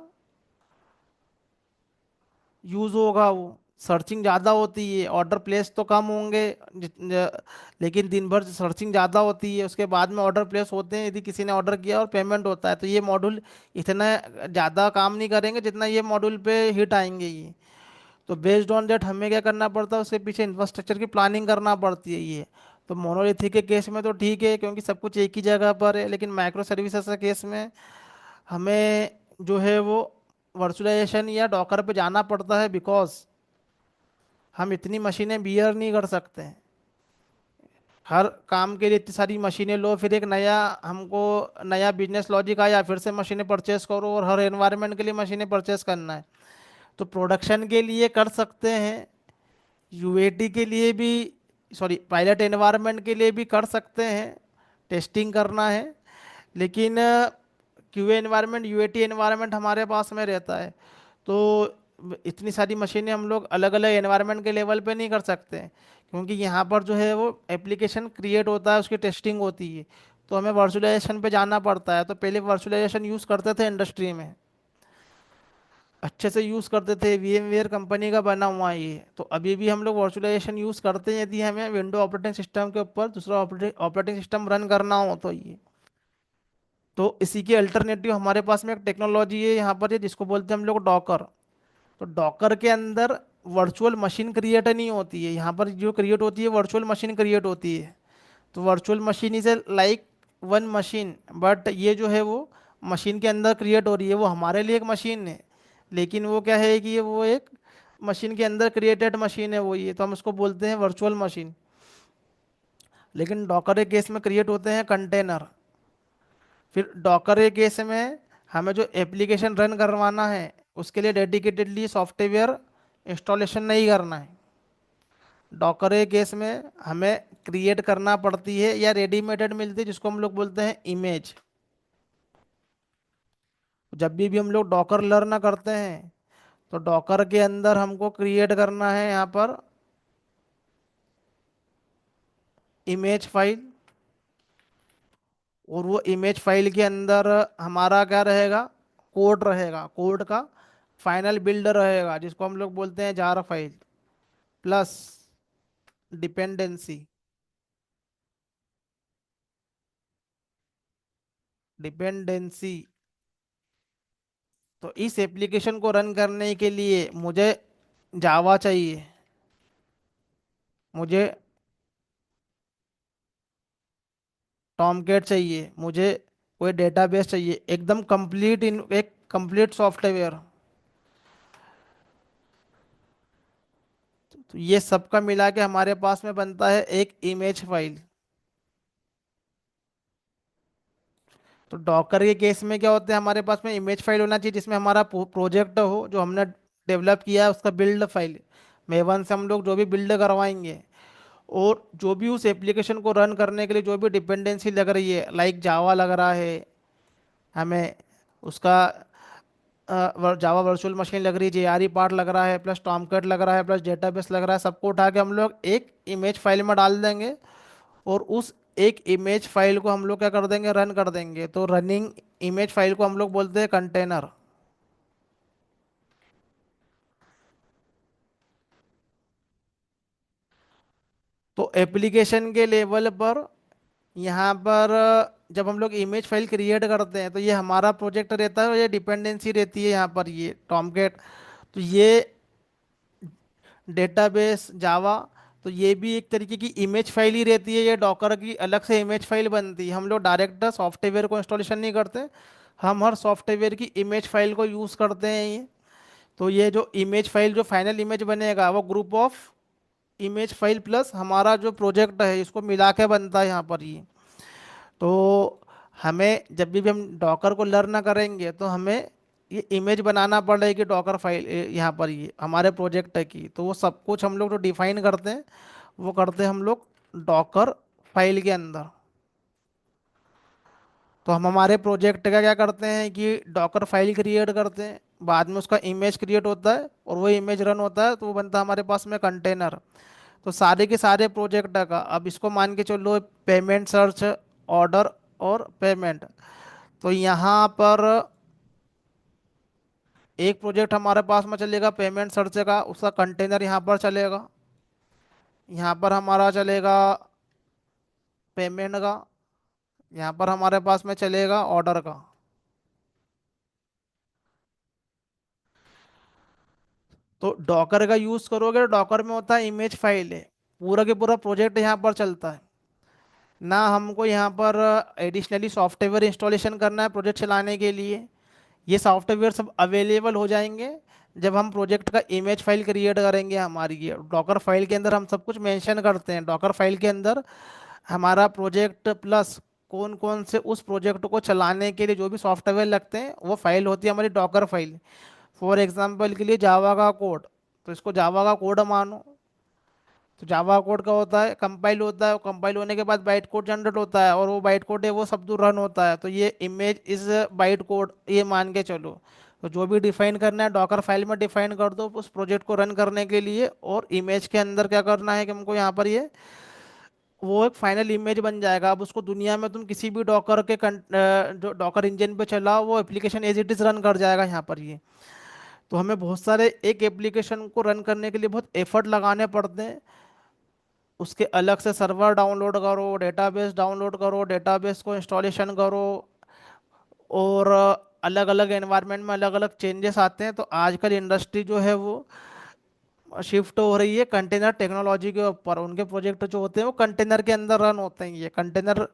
यूज होगा, वो सर्चिंग ज़्यादा होती है, ऑर्डर प्लेस तो कम होंगे लेकिन दिन भर सर्चिंग ज़्यादा होती है, उसके बाद में ऑर्डर प्लेस होते हैं यदि किसी ने ऑर्डर किया और पेमेंट होता है। तो ये मॉड्यूल इतना ज़्यादा काम नहीं करेंगे जितना ये मॉड्यूल पे हिट आएंगे ये। तो बेस्ड ऑन दैट हमें क्या करना पड़ता है, उसके पीछे इंफ्रास्ट्रक्चर की प्लानिंग करना पड़ती है ये। तो मोनोलिथिक के केस में तो ठीक है क्योंकि सब कुछ एक ही जगह पर है, लेकिन माइक्रो सर्विसेज के केस में हमें जो है वो वर्चुअलाइजेशन या डॉकर पे जाना पड़ता है, बिकॉज हम इतनी मशीनें बियर नहीं कर सकते हैं। हर काम के लिए इतनी सारी मशीनें लो, फिर एक नया हमको नया बिजनेस लॉजिक आया, फिर से मशीनें परचेस करो और हर एनवायरनमेंट के लिए मशीनें परचेस करना है। तो प्रोडक्शन के लिए कर सकते हैं, UAT के लिए भी, सॉरी पायलट एनवायरनमेंट के लिए भी कर सकते हैं, टेस्टिंग करना है। लेकिन QA एनवायरनमेंट, UAT एनवायरनमेंट हमारे पास में रहता है। तो इतनी सारी मशीनें हम लोग अलग अलग एनवायरनमेंट के लेवल पे नहीं कर सकते हैं, क्योंकि यहाँ पर जो है वो एप्लीकेशन क्रिएट होता है, उसकी टेस्टिंग होती है। तो हमें वर्चुअलाइजेशन पे जाना पड़ता है। तो पहले वर्चुअलाइजेशन यूज़ करते थे इंडस्ट्री में, अच्छे से यूज़ करते थे, VMware कंपनी का बना हुआ है ये। तो अभी भी हम लोग वर्चुअलाइजेशन यूज़ करते हैं यदि हमें विंडो ऑपरेटिंग सिस्टम के ऊपर दूसरा ऑपरेटिंग सिस्टम रन करना हो तो ये। तो इसी के अल्टरनेटिव हमारे पास में एक टेक्नोलॉजी है यहाँ पर, ये जिसको बोलते हैं हम लोग डॉकर। तो डॉकर के अंदर वर्चुअल मशीन क्रिएट नहीं होती है, यहाँ पर जो क्रिएट होती है वर्चुअल मशीन क्रिएट होती है। तो virtual machine is a like one machine, but ये जो है वो मशीन के अंदर क्रिएट हो रही है, वो हमारे लिए एक मशीन है, लेकिन वो क्या है कि ये वो एक मशीन के अंदर क्रिएटेड मशीन है वो ये। तो हम उसको बोलते हैं वर्चुअल मशीन। लेकिन डॉकर के केस में क्रिएट होते हैं कंटेनर। फिर डॉकर के केस में हमें जो एप्लीकेशन रन करवाना है उसके लिए डेडिकेटेडली सॉफ्टवेयर इंस्टॉलेशन नहीं करना है। डॉकर के केस में हमें क्रिएट करना पड़ती है या रेडीमेडेड मिलती है जिसको हम लोग बोलते हैं इमेज। जब भी हम लोग डॉकर लर्न करते हैं तो डॉकर के अंदर हमको क्रिएट करना है यहाँ पर इमेज फाइल। और वो इमेज फाइल के अंदर हमारा क्या रहेगा, कोड रहेगा, कोड का फाइनल बिल्डर रहेगा जिसको हम लोग बोलते हैं jar file, plus dependency. Dependency, तो इस एप्लीकेशन को रन करने के लिए मुझे जावा चाहिए, मुझे टॉमकैट चाहिए, मुझे कोई डेटाबेस चाहिए, एकदम कंप्लीट इन एक कंप्लीट सॉफ्टवेयर। तो ये सबका मिला के हमारे पास में बनता है एक इमेज फाइल। तो डॉकर के केस में क्या होता है, हमारे पास में इमेज फाइल होना चाहिए जिसमें हमारा प्रोजेक्ट हो जो हमने डेवलप किया है उसका बिल्ड फाइल। मेवन से हम लोग जो भी बिल्ड करवाएंगे और जो भी उस एप्लीकेशन को रन करने के लिए जो भी डिपेंडेंसी लग रही है, लाइक जावा लग रहा है हमें, उसका जावा वर्चुअल मशीन लग रही है, जेआरई पार्ट लग रहा है, प्लस टॉमकैट लग रहा है, प्लस डेटाबेस लग रहा है, सबको उठा के हम लोग एक इमेज फाइल में डाल देंगे। और उस एक इमेज फाइल को हम लोग क्या कर देंगे, रन कर देंगे। तो रनिंग इमेज फाइल को हम लोग बोलते हैं कंटेनर। तो एप्लीकेशन के लेवल पर यहाँ पर जब हम लोग इमेज फाइल क्रिएट करते हैं तो ये हमारा प्रोजेक्ट रहता है और ये डिपेंडेंसी रहती है यहाँ पर ये टॉमकैट। तो ये डेटाबेस जावा, तो ये भी एक तरीके की इमेज फाइल ही रहती है। ये डॉकर की अलग से इमेज फाइल बनती है, हम लोग डायरेक्ट सॉफ्टवेयर को इंस्टॉलेशन नहीं करते, हम हर सॉफ्टवेयर की इमेज फाइल को यूज़ करते हैं ये। तो ये जो इमेज फाइल जो फाइनल इमेज बनेगा वो group of image file plus हमारा जो प्रोजेक्ट है इसको मिला के बनता है यहाँ पर ये। तो हमें जब भी हम डॉकर को लर्न करेंगे तो हमें ये इमेज बनाना पड़ेगी डॉकर फाइल यहाँ पर ये हमारे प्रोजेक्ट की। तो वो सब कुछ हम लोग जो डिफाइन करते हैं वो करते हैं हम लोग डॉकर फाइल के अंदर। तो हम हमारे प्रोजेक्ट का क्या करते हैं कि डॉकर फाइल क्रिएट करते हैं, बाद में उसका इमेज क्रिएट होता है और वो इमेज रन होता है तो वो बनता है हमारे पास में कंटेनर। तो सारे के सारे प्रोजेक्ट का अब इसको मान के चलो पेमेंट सर्च, ऑर्डर और पेमेंट। तो यहाँ पर एक प्रोजेक्ट हमारे पास में चलेगा पेमेंट सर्च का, उसका कंटेनर यहाँ पर चलेगा। यहाँ पर हमारा चलेगा पेमेंट का, यहाँ पर हमारे पास में चलेगा ऑर्डर का। तो डॉकर का यूज़ करोगे तो डॉकर में होता है इमेज फाइल है, पूरा के पूरा प्रोजेक्ट यहाँ पर चलता है ना। हमको यहाँ पर एडिशनली सॉफ्टवेयर इंस्टॉलेशन करना है प्रोजेक्ट चलाने के लिए, ये सॉफ्टवेयर सब अवेलेबल हो जाएंगे जब हम प्रोजेक्ट का इमेज फाइल क्रिएट करेंगे। हमारी ये डॉकर फाइल के अंदर हम सब कुछ मेंशन करते हैं, डॉकर फाइल के अंदर हमारा प्रोजेक्ट प्लस कौन कौन से उस प्रोजेक्ट को चलाने के लिए जो भी सॉफ्टवेयर लगते हैं वो फाइल होती है हमारी डॉकर फाइल। फॉर एग्जांपल के लिए जावा का कोड, तो इसको जावा का कोड मानो। तो जावा कोड का होता है कंपाइल होता है, कंपाइल होने के बाद बाइट कोड जनरेट होता है और वो बाइट कोड है वो सब दूर रन होता है। तो ये इमेज इज बाइट कोड ये मान के चलो। तो जो भी डिफाइन करना है डॉकर फाइल में डिफाइन कर दो उस प्रोजेक्ट को रन करने के लिए, और इमेज के अंदर क्या करना है कि हमको यहाँ पर ये वो एक फाइनल इमेज बन जाएगा। अब उसको दुनिया में तुम किसी भी डॉकर के जो डॉकर इंजन पे चलाओ वो application as it is run कर जाएगा यहाँ पर ये। तो हमें बहुत सारे एक एप्लीकेशन को रन करने के लिए बहुत एफर्ट लगाने पड़ते हैं। उसके अलग से सर्वर डाउनलोड करो, डेटाबेस डाउनलोड करो, डेटाबेस को इंस्टॉलेशन करो, और अलग अलग एनवायरनमेंट में अलग अलग चेंजेस आते हैं। तो आजकल इंडस्ट्री जो है वो शिफ्ट हो रही है कंटेनर टेक्नोलॉजी के ऊपर। उनके प्रोजेक्ट जो होते हैं वो कंटेनर के अंदर रन होते हैं। ये कंटेनर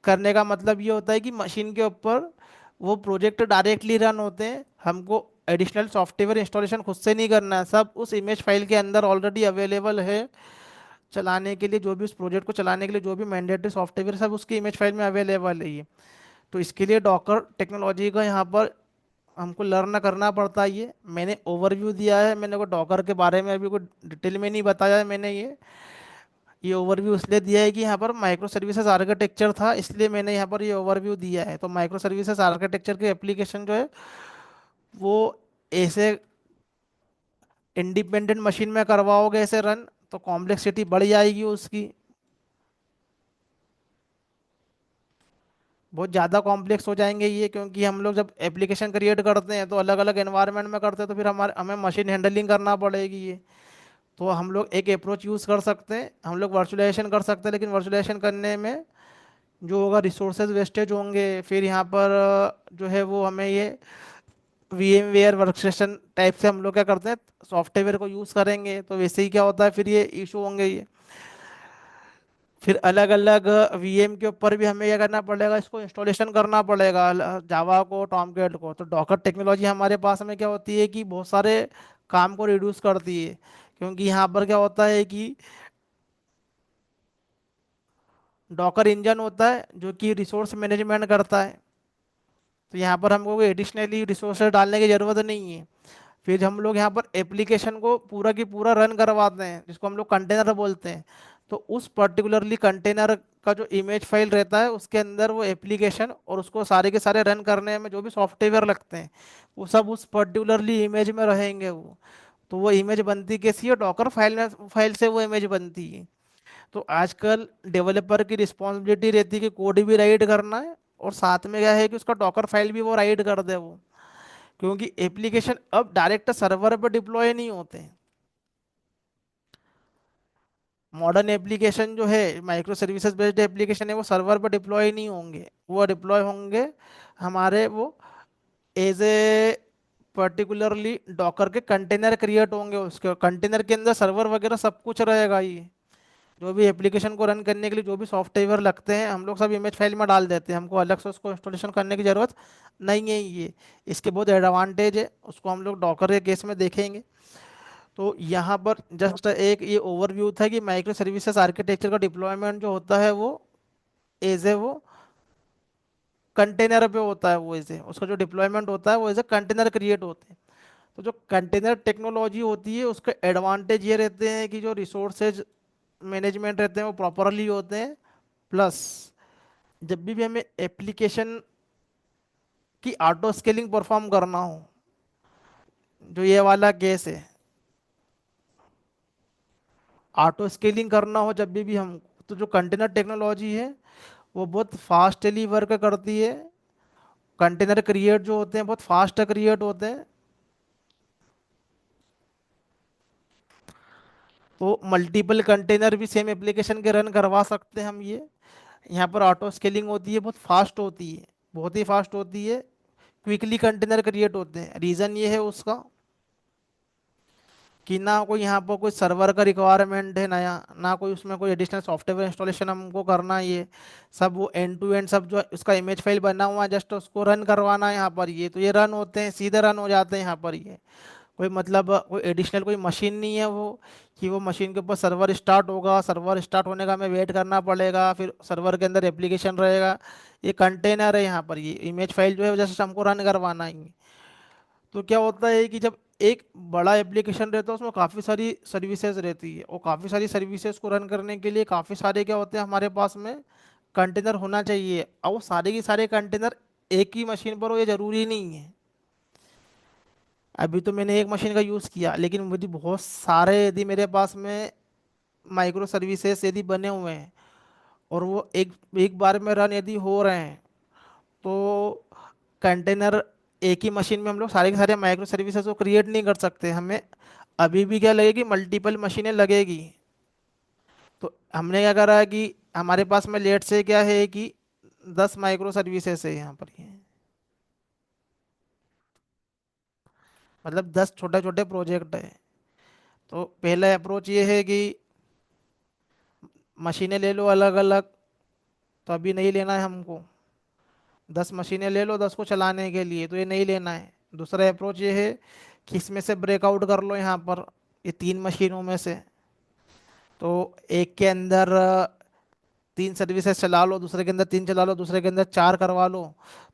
करने का मतलब ये होता है कि मशीन के ऊपर वो प्रोजेक्ट डायरेक्टली रन होते हैं, हमको एडिशनल सॉफ्टवेयर इंस्टॉलेशन खुद से नहीं करना है, सब उस इमेज फाइल के अंदर ऑलरेडी अवेलेबल है। चलाने के लिए जो भी उस प्रोजेक्ट को चलाने के लिए जो भी मैंडेटरी सॉफ्टवेयर सब उसकी इमेज फाइल में अवेलेबल है ये। तो इसके लिए डॉकर टेक्नोलॉजी का यहाँ पर हमको लर्न करना पड़ता है। ये मैंने ओवरव्यू दिया है, मैंने को डॉकर के बारे में अभी कोई डिटेल में नहीं बताया है मैंने ये ओवरव्यू इसलिए दिया है कि यहाँ पर माइक्रो सर्विसेज आर्किटेक्चर था, इसलिए मैंने यहाँ पर ये ओवरव्यू दिया है। तो माइक्रो सर्विसेज आर्किटेक्चर के एप्लीकेशन जो है वो ऐसे इंडिपेंडेंट मशीन में करवाओगे ऐसे रन तो कॉम्प्लेक्सिटी बढ़ जाएगी उसकी। बहुत ज़्यादा कॉम्प्लेक्स हो जाएंगे ये, क्योंकि हम लोग जब एप्लीकेशन क्रिएट करते हैं तो अलग अलग एनवायरनमेंट में करते हैं, तो फिर हमारे हमें मशीन हैंडलिंग करना पड़ेगी ये। तो हम लोग एक अप्रोच यूज़ कर सकते हैं, हम लोग वर्चुअलाइजेशन कर सकते हैं, लेकिन वर्चुअलाइजेशन करने में जो होगा रिसोर्सेज वेस्टेज होंगे। फिर यहाँ पर जो है वो हमें ये VMware वर्कस्टेशन टाइप से हम लोग क्या करते हैं, सॉफ्टवेयर को यूज़ करेंगे, तो वैसे ही क्या होता है फिर ये इशू होंगे ये। फिर अलग अलग VM के ऊपर भी हमें क्या करना पड़ेगा, इसको इंस्टॉलेशन करना पड़ेगा, जावा को, टॉमकैट को। तो डॉकर टेक्नोलॉजी हमारे पास में क्या होती है कि बहुत सारे काम को रिड्यूस करती है, क्योंकि यहाँ पर क्या होता है कि डॉकर इंजन होता है जो कि रिसोर्स मैनेजमेंट करता है। तो यहाँ पर हमको कोई एडिशनली रिसोर्सेज डालने की ज़रूरत नहीं है। फिर हम लोग यहाँ पर एप्लीकेशन को पूरा की पूरा रन करवाते हैं, जिसको हम लोग कंटेनर बोलते हैं। तो उस पर्टिकुलरली कंटेनर का जो इमेज फाइल रहता है उसके अंदर वो एप्लीकेशन और उसको सारे के सारे रन करने में जो भी सॉफ्टवेयर लगते हैं वो सब उस पर्टिकुलरली इमेज में रहेंगे वो। तो वो इमेज बनती कैसी है, डॉकर फाइल में, फाइल से वो इमेज बनती है। तो आजकल डेवलपर की रिस्पॉन्सिबिलिटी रहती है कि कोड भी राइट करना है, और साथ में क्या है कि उसका डॉकर फाइल भी वो राइट कर दे वो। क्योंकि एप्लीकेशन अब डायरेक्ट सर्वर पर डिप्लॉय नहीं होते हैं। मॉडर्न एप्लीकेशन जो है, माइक्रो सर्विसेज बेस्ड एप्लीकेशन है, वो सर्वर पर डिप्लॉय नहीं होंगे, वो डिप्लॉय होंगे हमारे वो एज ए पर्टिकुलरली डॉकर के कंटेनर क्रिएट होंगे, उसके कंटेनर के अंदर सर्वर वगैरह सब कुछ रहेगा ये। जो भी एप्लीकेशन को रन करने के लिए जो भी सॉफ्टवेयर लगते हैं हम लोग सब इमेज फाइल में डाल देते हैं, हमको अलग से उसको इंस्टॉलेशन करने की ज़रूरत नहीं है ये। इसके बहुत एडवांटेज है, उसको हम लोग डॉकर के केस में देखेंगे। तो यहाँ पर जस्ट एक ये ओवरव्यू था कि माइक्रो सर्विसेज आर्किटेक्चर का डिप्लॉयमेंट जो होता है वो एज ए वो कंटेनर पे होता है, वो एज ए उसका जो डिप्लॉयमेंट होता है वो एज ए कंटेनर क्रिएट होते हैं। तो जो कंटेनर टेक्नोलॉजी होती है उसके एडवांटेज ये रहते हैं कि जो रिसोर्सेज मैनेजमेंट रहते हैं वो प्रॉपरली होते हैं। प्लस जब भी हमें एप्लीकेशन की ऑटो स्केलिंग परफॉर्म करना हो, जो ये वाला केस है, ऑटो स्केलिंग करना हो जब भी हम, तो जो कंटेनर टेक्नोलॉजी है वो बहुत फास्टली वर्क करती है। कंटेनर क्रिएट जो होते हैं बहुत फास्ट क्रिएट होते हैं। तो मल्टीपल कंटेनर भी सेम एप्लीकेशन के रन करवा सकते हैं हम ये। यहाँ पर ऑटो स्केलिंग होती है, बहुत फास्ट होती है, बहुत ही फास्ट होती है। क्विकली कंटेनर क्रिएट होते हैं, रीज़न ये है उसका कि ना कोई यहाँ पर कोई सर्वर का रिक्वायरमेंट है नया, ना कोई उसमें कोई एडिशनल सॉफ्टवेयर इंस्टॉलेशन हमको करना है ये। सब वो एंड टू एंड सब जो उसका इमेज फाइल बना हुआ है जस्ट उसको रन करवाना है यहाँ पर ये। तो ये रन होते हैं, सीधे रन हो जाते हैं यहाँ पर ये। कोई मतलब कोई एडिशनल कोई मशीन नहीं है वो, कि वो मशीन के ऊपर सर्वर स्टार्ट होगा, सर्वर स्टार्ट होने का हमें वेट करना पड़ेगा, फिर सर्वर के अंदर एप्लीकेशन रहेगा। ये कंटेनर है यहाँ पर, ये इमेज फाइल जो है जस्ट हमको रन करवाना ही। तो क्या होता है कि जब एक बड़ा एप्लीकेशन रहता है उसमें काफ़ी सारी सर्विसेज रहती है, और काफ़ी सारी सर्विसेज को रन करने के लिए काफ़ी सारे क्या होते हैं हमारे पास में कंटेनर होना चाहिए। और वो सारे के सारे कंटेनर एक ही मशीन पर हो ये ज़रूरी नहीं है। अभी तो मैंने एक मशीन का यूज़ किया, लेकिन मुझे बहुत सारे यदि मेरे पास में माइक्रो सर्विसेज यदि बने हुए हैं और वो एक एक बार में रन यदि हो रहे हैं, तो कंटेनर एक ही मशीन में हम लोग सारे के सारे माइक्रो सर्विसेज को क्रिएट नहीं कर सकते। हमें अभी भी क्या लगेगी, मल्टीपल मशीनें लगेगी। तो हमने क्या करा है कि हमारे पास में लेट से क्या है कि 10 माइक्रो सर्विसेज है यहाँ पर ये, मतलब 10 छोटे छोटे प्रोजेक्ट है। तो पहला अप्रोच ये है कि मशीनें ले लो अलग अलग, तो अभी नहीं लेना है हमको। 10 मशीनें ले लो 10 को चलाने के लिए, तो ये नहीं लेना है। दूसरा अप्रोच ये है कि इसमें से ब्रेकआउट कर लो यहाँ पर, ये 3 मशीनों में से। तो एक के अंदर 3 सर्विसेज चला लो, दूसरे के अंदर 3 चला लो, दूसरे के अंदर 4 करवा लो।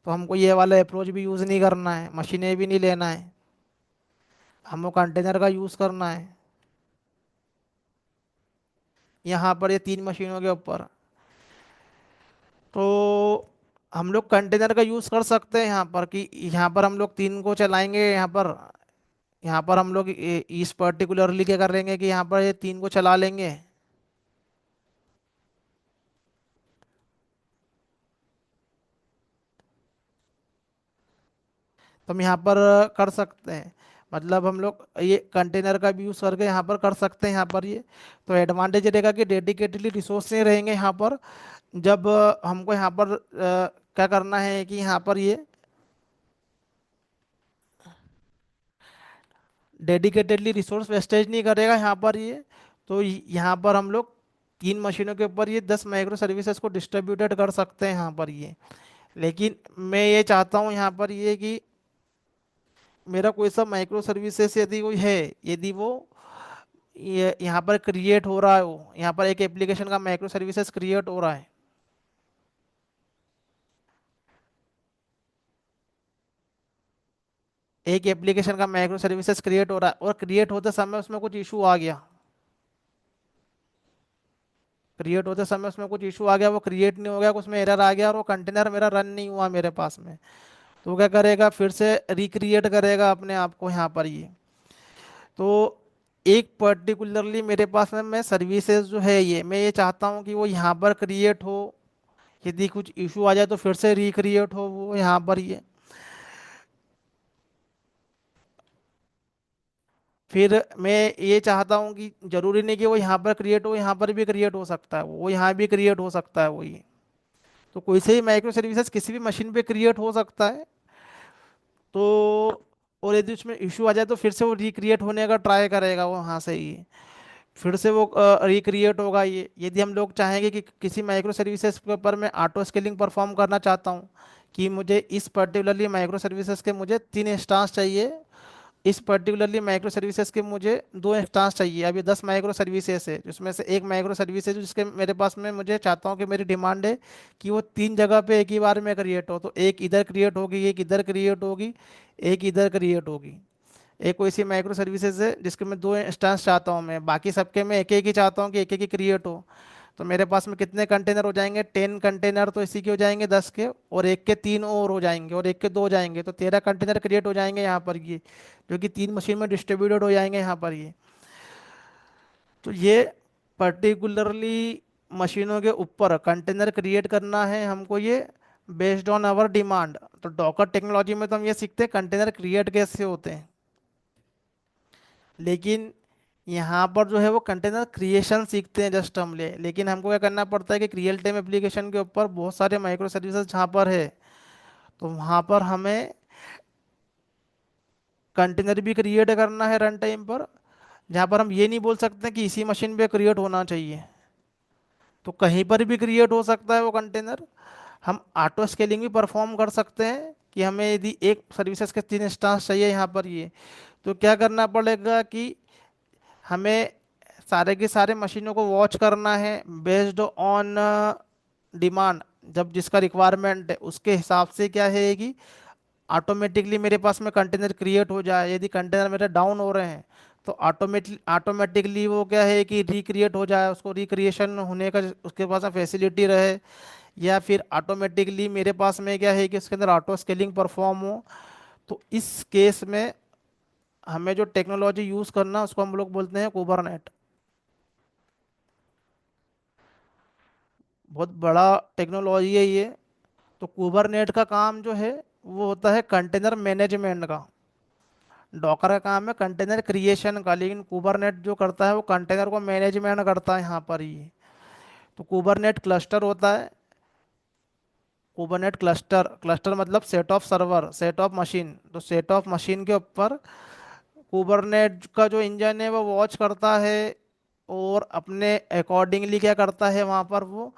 तो हमको ये वाला अप्रोच भी यूज़ नहीं करना है, मशीनें भी नहीं लेना है, हमको कंटेनर का यूज़ करना है यहाँ पर ये 3 मशीनों के ऊपर। तो हम लोग कंटेनर का यूज़ कर सकते हैं यहाँ पर, कि यहाँ पर हम लोग 3 को चलाएंगे यहाँ पर। यहाँ पर हम लोग इस पर्टिकुलरली क्या करेंगे कि यहाँ पर ये 3 को चला लेंगे। तो हम यहाँ पर कर सकते हैं। मतलब हम लोग ये कंटेनर का भी यूज़ करके यहाँ पर कर सकते हैं यहाँ पर ये। तो एडवांटेज रहेगा कि डेडिकेटेडली रिसोर्स नहीं रहेंगे यहाँ पर। जब हमको यहाँ पर क्या करना है कि यहाँ पर ये डेडिकेटेडली रिसोर्स वेस्टेज नहीं करेगा यहाँ पर ये। तो यहाँ पर हम लोग 3 मशीनों के ऊपर ये 10 माइक्रो सर्विसेज को डिस्ट्रीब्यूटेड कर सकते हैं यहाँ पर ये। लेकिन मैं ये चाहता हूँ यहाँ पर ये कि मेरा कोई सा माइक्रो सर्विसेज यदि कोई है, यदि वो ये यहाँ पर क्रिएट हो रहा है, वो यहाँ पर एक एप्लीकेशन का माइक्रो सर्विसेज क्रिएट हो रहा है। एक एप्लीकेशन का माइक्रो सर्विसेज क्रिएट हो रहा है और क्रिएट होते समय उसमें कुछ इशू आ गया। क्रिएट होते समय उसमें कुछ इशू आ गया, वो क्रिएट नहीं हो गया, उसमें एरर आ गया और वो कंटेनर मेरा रन नहीं हुआ मेरे पास में। तो वो क्या करेगा, फिर से रिक्रिएट करेगा अपने आप को यहाँ पर ये। तो एक पर्टिकुलरली मेरे पास में मैं सर्विसेज जो है ये मैं ये चाहता हूँ कि वो यहाँ पर क्रिएट हो। यदि कुछ इशू आ जाए तो फिर से रिक्रिएट हो वो यहाँ पर ये। फिर मैं ये चाहता हूँ कि जरूरी नहीं कि वो यहाँ पर क्रिएट हो, यहाँ पर भी क्रिएट हो सकता है, वो यहाँ भी क्रिएट हो सकता है वो ये। तो कोई से भी माइक्रो सर्विसेज किसी भी मशीन पे क्रिएट हो सकता है। तो और यदि उसमें इशू आ जाए तो फिर से वो रिक्रिएट होने का ट्राई करेगा वो वहाँ से ही। फिर से वो रिक्रिएट होगा ये। यदि हम लोग चाहेंगे कि किसी माइक्रो सर्विसेज के ऊपर मैं ऑटो स्केलिंग परफॉर्म करना चाहता हूँ कि मुझे इस पर्टिकुलरली माइक्रो सर्विसेज के मुझे 3 इंस्टांस चाहिए, इस पर्टिकुलरली माइक्रो सर्विसेज के मुझे 2 इंस्टांस चाहिए। अभी 10 माइक्रो सर्विसेज है जिसमें से एक माइक्रो सर्विसेज जिसके मेरे पास में मुझे चाहता हूँ कि मेरी डिमांड है कि वो 3 जगह पे एक ही बार में क्रिएट हो। तो एक इधर क्रिएट होगी, एक इधर क्रिएट होगी, एक इधर क्रिएट होगी। एक कोई सी माइक्रो सर्विसेज है जिसके मैं 2 इंस्टांस चाहता हूँ, मैं बाकी सबके मैं एक एक ही चाहता हूँ कि एक एक ही क्रिएट हो। तो मेरे पास में कितने कंटेनर हो जाएंगे, 10 कंटेनर तो इसी के हो जाएंगे 10 के, और एक के 3 और हो जाएंगे, और एक के 2 हो जाएंगे, तो 13 कंटेनर क्रिएट हो जाएंगे यहाँ पर ये, जो कि 3 मशीन में डिस्ट्रीब्यूटेड हो जाएंगे यहाँ पर ये। तो ये पर्टिकुलरली मशीनों के ऊपर कंटेनर क्रिएट करना है हमको ये, बेस्ड ऑन आवर डिमांड। तो डॉकर टेक्नोलॉजी में तो हम ये सीखते हैं कंटेनर क्रिएट कैसे होते हैं। लेकिन यहाँ पर जो है वो कंटेनर क्रिएशन सीखते हैं जस्ट हम ले। लेकिन हमको क्या करना पड़ता है कि रियल टाइम एप्लीकेशन के ऊपर बहुत सारे माइक्रो सर्विसेज जहाँ पर है, तो वहाँ पर हमें कंटेनर भी क्रिएट करना है रन टाइम पर। जहाँ पर हम ये नहीं बोल सकते कि इसी मशीन पे क्रिएट होना चाहिए, तो कहीं पर भी क्रिएट हो सकता है वो कंटेनर। हम ऑटो स्केलिंग भी परफॉर्म कर सकते हैं कि हमें यदि एक सर्विसेज के 3 इंस्टांस चाहिए यहाँ पर ये, तो क्या करना पड़ेगा कि हमें सारे के सारे मशीनों को वॉच करना है बेस्ड ऑन डिमांड। जब जिसका रिक्वायरमेंट है उसके हिसाब से क्या है कि ऑटोमेटिकली मेरे पास में कंटेनर क्रिएट हो जाए। यदि कंटेनर मेरे डाउन हो रहे हैं तो ऑटोमेटिकली वो क्या है कि रिक्रिएट हो जाए, उसको रिक्रिएशन होने का उसके पास में फैसिलिटी रहे। या फिर ऑटोमेटिकली मेरे पास में क्या है कि उसके अंदर ऑटो स्केलिंग परफॉर्म हो। तो इस केस में हमें जो टेक्नोलॉजी यूज़ करना उसको हम लोग बोलते हैं कुबरनेट। बहुत बड़ा टेक्नोलॉजी है ये। तो कुबरनेट का काम जो है वो होता है कंटेनर मैनेजमेंट का। डॉकर का काम है कंटेनर क्रिएशन का, लेकिन कुबरनेट जो करता है वो कंटेनर को मैनेजमेंट करता है यहाँ पर ही। तो कुबरनेट क्लस्टर होता है। कुबरनेट क्लस्टर, क्लस्टर मतलब set of server, set of machine. तो सेट ऑफ मशीन के ऊपर कुबरनेट का जो इंजन है वो वॉच करता है और अपने अकॉर्डिंगली क्या करता है वहाँ पर वो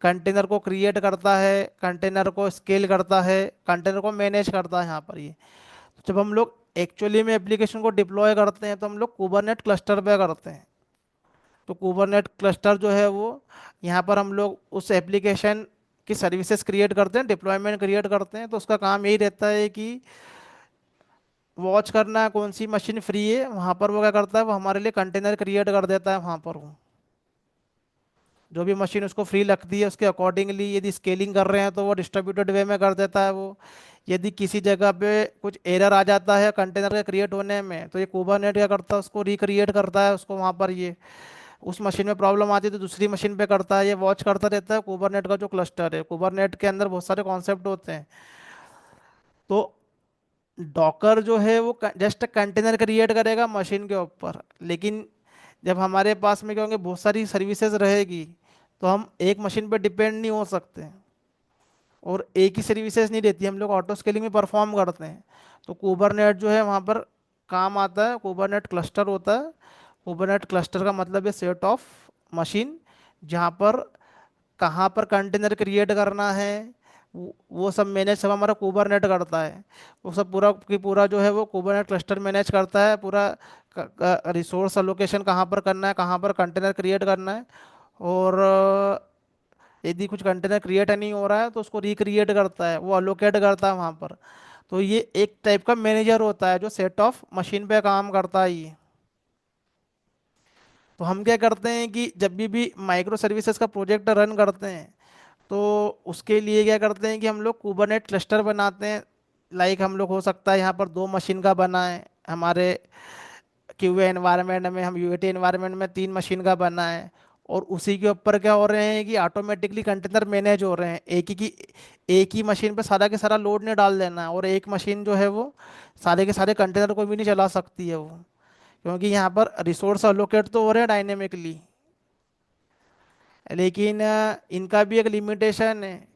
कंटेनर को क्रिएट करता है, कंटेनर को स्केल करता है, कंटेनर को मैनेज करता है यहाँ पर ये। जब हम लोग एक्चुअली में एप्लीकेशन को डिप्लॉय करते हैं तो हम लोग कुबरनेट क्लस्टर पे करते हैं। तो कुबरनेट क्लस्टर जो है वो यहाँ पर हम लोग उस एप्लीकेशन की सर्विसेज क्रिएट करते हैं, डिप्लॉयमेंट क्रिएट करते हैं। तो उसका काम यही रहता है कि वॉच करना है कौन सी मशीन फ्री है, वहाँ पर वो क्या करता है वो हमारे लिए कंटेनर क्रिएट कर देता है वहाँ पर वो। जो भी मशीन उसको फ्री लगती है उसके अकॉर्डिंगली यदि स्केलिंग कर रहे हैं तो वो डिस्ट्रीब्यूटेड वे में कर देता है वो। यदि किसी जगह पे कुछ एरर आ जाता है कंटेनर के क्रिएट होने में तो ये कुबरनेट क्या करता है उसको रिक्रिएट करता है उसको वहाँ पर ये। उस मशीन में प्रॉब्लम आती है तो दूसरी मशीन पे करता है, ये वॉच करता रहता है कुबरनेट का जो क्लस्टर है। कुबरनेट के अंदर बहुत सारे कॉन्सेप्ट होते हैं। तो डॉकर जो है वो जस्ट कंटेनर क्रिएट करेगा मशीन के ऊपर, लेकिन जब हमारे पास में क्या होंगे, बहुत सारी सर्विसेज रहेगी, तो हम एक मशीन पर डिपेंड नहीं हो सकते, और एक ही सर्विसेज नहीं रहती, हम लोग ऑटो स्केलिंग में परफॉर्म करते हैं। तो कुबरनेट जो है वहाँ पर काम आता है, कुबरनेट क्लस्टर होता है। कुबरनेट क्लस्टर का मतलब है सेट ऑफ मशीन, जहाँ पर कहाँ पर कंटेनर क्रिएट करना है, वो सब मैनेज सब हमारा कुबरनेट करता है। वो सब पूरा की पूरा जो है वो कुबरनेट क्लस्टर मैनेज करता है पूरा। रिसोर्स अलोकेशन कहाँ पर करना है, कहाँ पर कंटेनर क्रिएट करना है, और यदि कुछ कंटेनर क्रिएट नहीं हो रहा है तो उसको रिक्रिएट करता है, वो अलोकेट करता है वहाँ पर। तो ये एक टाइप का मैनेजर होता है जो सेट ऑफ मशीन पे काम करता है ये। तो हम क्या करते हैं कि जब भी माइक्रो सर्विसेज का प्रोजेक्ट रन करते हैं, तो उसके लिए क्या करते हैं कि हम लोग कुबरनेट क्लस्टर बनाते हैं। लाइक हम लोग हो सकता है यहाँ पर 2 मशीन का बना है, हमारे क्यूए एनवायरनमेंट में, हम यूएटी एनवायरनमेंट में 3 मशीन का बना है। और उसी के ऊपर क्या हो रहे हैं कि ऑटोमेटिकली कंटेनर मैनेज हो रहे हैं, एक ही मशीन पे सारा के सारा लोड नहीं डाल देना है, और एक मशीन जो है वो सारे के सारे कंटेनर को भी नहीं चला सकती है वो, क्योंकि यहाँ पर रिसोर्स अलोकेट तो हो रहे हैं डायनेमिकली, लेकिन इनका भी एक लिमिटेशन है।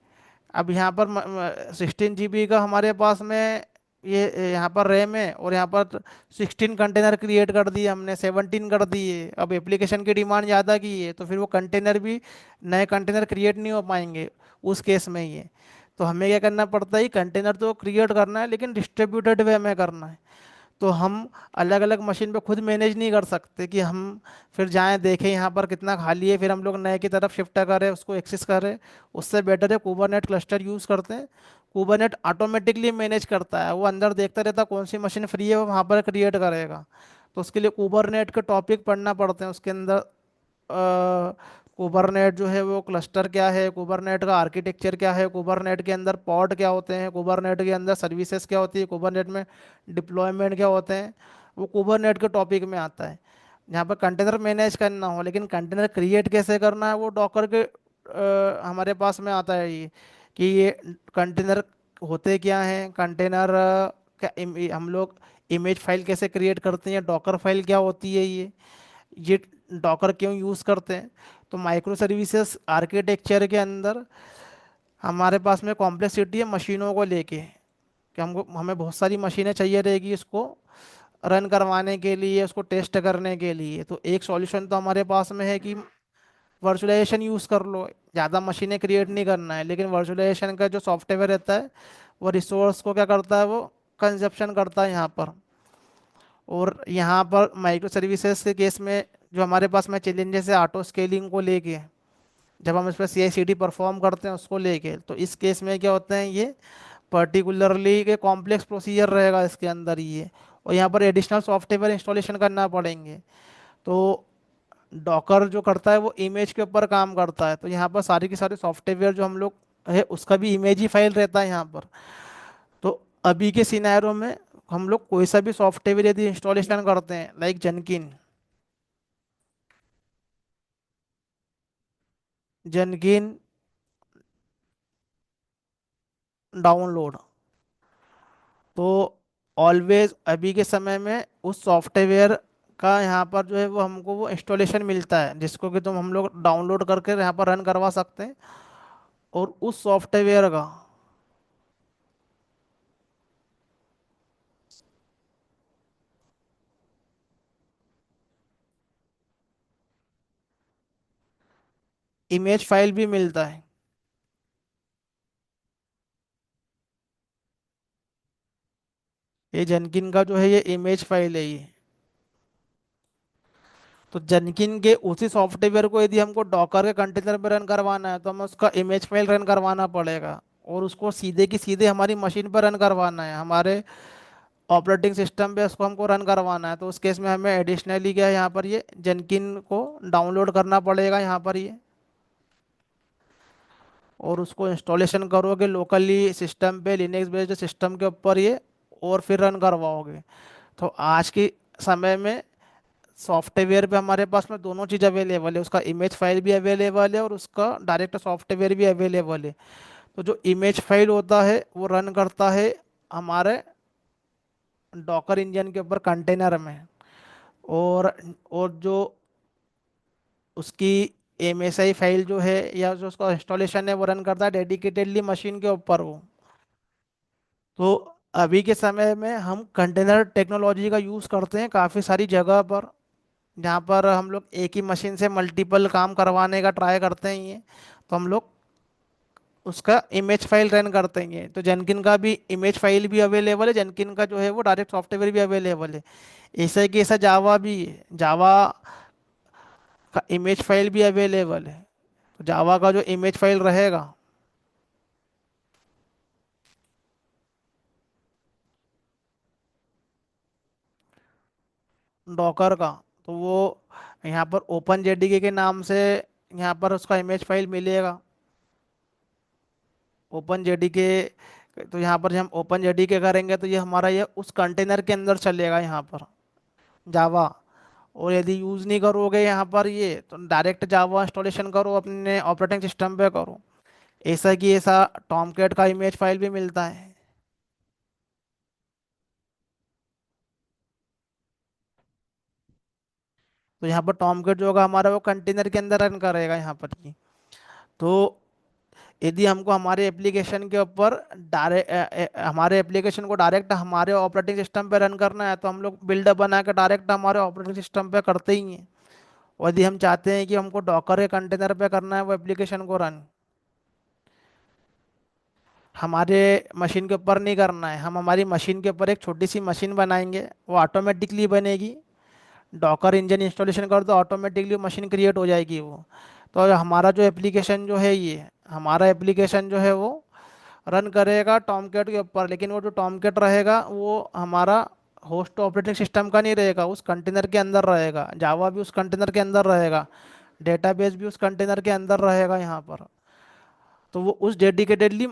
अब यहाँ पर 16 GB का हमारे पास में ये यहाँ पर रैम है, और यहाँ पर 16 कंटेनर क्रिएट कर दिए हमने, 17 कर दिए। अब एप्लीकेशन की डिमांड ज़्यादा की है, तो फिर वो कंटेनर भी नए कंटेनर क्रिएट नहीं हो पाएंगे उस केस में ही है। तो हमें क्या करना पड़ता है, कंटेनर तो क्रिएट करना है लेकिन डिस्ट्रीब्यूटेड वे में करना है। तो हम अलग अलग मशीन पे खुद मैनेज नहीं कर सकते कि हम फिर जाएं देखें यहाँ पर कितना खाली है, फिर हम लोग नए की तरफ शिफ्ट करें, उसको एक्सेस करें। उससे बेटर है कुबरनेट क्लस्टर यूज़ करते हैं। कुबरनेट ऑटोमेटिकली मैनेज करता है, वो अंदर देखता रहता है कौन सी मशीन फ्री है, वो वहाँ पर क्रिएट करेगा। तो उसके लिए कुबरनेट के टॉपिक पढ़ना पड़ते हैं उसके अंदर। कुबरनेट जो है वो क्लस्टर क्या है, कुबरनेट का आर्किटेक्चर क्या है, कुबरनेट के अंदर पॉड क्या होते हैं, कुबरनेट के अंदर सर्विसेज क्या होती है, कुबरनेट में डिप्लॉयमेंट क्या होते हैं, वो कुबरनेट के टॉपिक में आता है। यहाँ पर कंटेनर मैनेज करना हो, लेकिन कंटेनर क्रिएट कैसे करना है वो डॉकर के हमारे पास में आता है ये, कि ये कंटेनर होते क्या हैं, कंटेनर क्या हम लोग इमेज फाइल कैसे क्रिएट करते हैं, डॉकर फाइल क्या होती है ये डॉकर क्यों यूज़ करते हैं। तो माइक्रो सर्विसेज आर्किटेक्चर के अंदर हमारे पास में कॉम्प्लेक्सिटी है मशीनों को लेके, कि हमको हमें बहुत सारी मशीनें चाहिए रहेगी इसको रन करवाने के लिए, उसको टेस्ट करने के लिए। तो एक सॉल्यूशन तो हमारे पास में है कि वर्चुअलाइजेशन यूज़ कर लो, ज़्यादा मशीनें क्रिएट नहीं करना है, लेकिन वर्चुअलाइजेशन का जो सॉफ्टवेयर रहता है वो रिसोर्स को क्या करता है, वो कंजप्शन करता है यहाँ पर। और यहाँ पर माइक्रो सर्विसेज के केस में जो हमारे पास में चैलेंजेस है ऑटो स्केलिंग को लेके, जब हम इस पर CI/CD परफॉर्म करते हैं उसको लेके, तो इस केस में क्या होते हैं, ये पर्टिकुलरली के कॉम्प्लेक्स प्रोसीजर रहेगा इसके अंदर ये, और यहाँ पर एडिशनल सॉफ्टवेयर इंस्टॉलेशन करना पड़ेंगे। तो डॉकर जो करता है वो इमेज के ऊपर काम करता है, तो यहाँ पर सारी की सारी सॉफ्टवेयर जो हम लोग है उसका भी इमेज ही फाइल रहता है यहाँ पर। तो अभी के सिनेरियो में हम लोग कोई सा भी सॉफ्टवेयर यदि इंस्टॉलेशन करते हैं, लाइक जनकिन, जनकिन डाउनलोड, तो ऑलवेज अभी के समय में उस सॉफ्टवेयर का यहाँ पर जो है वो हमको वो इंस्टॉलेशन मिलता है, जिसको कि तुम हम लोग डाउनलोड करके यहाँ पर रन करवा सकते हैं। और उस सॉफ्टवेयर का इमेज फाइल भी मिलता है। ये जनकिन का जो है ये इमेज फाइल है ये। तो जनकिन के उसी सॉफ्टवेयर को यदि हमको डॉकर के कंटेनर में रन करवाना है, तो हमें उसका इमेज फाइल रन करवाना पड़ेगा, और उसको सीधे की सीधे हमारी मशीन पर रन करवाना है, हमारे ऑपरेटिंग सिस्टम पे उसको हमको रन करवाना है। तो उस केस में हमें एडिशनली क्या है, यहाँ पर ये जेनकिन को डाउनलोड करना पड़ेगा यहाँ पर ये, और उसको इंस्टॉलेशन करोगे लोकली सिस्टम पे, लिनक्स बेस्ड सिस्टम के ऊपर ये, और फिर रन करवाओगे। तो आज के समय में सॉफ्टवेयर पे हमारे पास में दोनों चीज़ अवेलेबल है, उसका इमेज फाइल भी अवेलेबल है और उसका डायरेक्ट सॉफ्टवेयर भी अवेलेबल है। तो जो इमेज फाइल होता है वो रन करता है हमारे डॉकर इंजन के ऊपर कंटेनर में। और और जो उसकी एमएसआई फाइल जो है या जो उसका इंस्टॉलेशन है वो रन करता है डेडिकेटेडली मशीन के ऊपर वो। तो अभी के समय में हम कंटेनर टेक्नोलॉजी का यूज़ करते हैं काफ़ी सारी जगह पर, जहाँ पर हम लोग एक ही मशीन से मल्टीपल काम करवाने का ट्राई करते हैं ये। तो हम लोग उसका इमेज फाइल रन करते हैं। तो जेनकिन का भी इमेज फाइल भी अवेलेबल है, जेनकिन का जो है वो डायरेक्ट सॉफ्टवेयर भी अवेलेबल है। ऐसा ही कि ऐसा जावा भी है, जावा का इमेज फाइल भी अवेलेबल है। तो जावा का जो इमेज फाइल रहेगा डॉकर का, तो वो यहाँ पर ओपन जेडीके के नाम से यहाँ पर उसका इमेज फाइल मिलेगा। ओपन जेडीके, तो यहाँ पर जब हम ओपन जेडीके करेंगे तो ये हमारा ये उस कंटेनर के अंदर चलेगा यहाँ पर जावा। और यदि यूज़ नहीं करोगे यहाँ पर ये, तो डायरेक्ट जावा इंस्टॉलेशन करो अपने ऑपरेटिंग सिस्टम पे करो। ऐसा कि ऐसा टॉमकैट का इमेज फाइल भी मिलता है। तो यहाँ पर टॉमकैट जो होगा हमारा वो कंटेनर के अंदर रन करेगा यहाँ पर ही। तो यदि हमको हमारे एप्लीकेशन के ऊपर डायरेक्ट हमारे एप्लीकेशन को डायरेक्ट हमारे ऑपरेटिंग सिस्टम पे रन करना है, तो हम लोग बिल्डअप बना के डायरेक्ट हमारे ऑपरेटिंग सिस्टम पे करते ही हैं। और यदि हम चाहते हैं कि हमको डॉकर के कंटेनर पे करना है वो एप्लीकेशन को रन, हमारे मशीन के ऊपर नहीं करना है, हम हमारी मशीन के ऊपर एक छोटी सी मशीन बनाएंगे, वो ऑटोमेटिकली बनेगी। डॉकर इंजन इंस्टॉलेशन कर दो, ऑटोमेटिकली मशीन क्रिएट हो जाएगी वो। तो हमारा जो एप्लीकेशन जो है ये हमारा एप्लीकेशन जो है वो रन करेगा टॉमकैट के ऊपर। लेकिन वो जो टॉमकैट रहेगा वो हमारा होस्ट ऑपरेटिंग सिस्टम का नहीं रहेगा, उस कंटेनर के अंदर रहेगा। जावा भी उस कंटेनर के अंदर रहेगा, डेटाबेस भी उस कंटेनर के अंदर रहेगा यहाँ पर। तो वो उस डेडिकेटेडली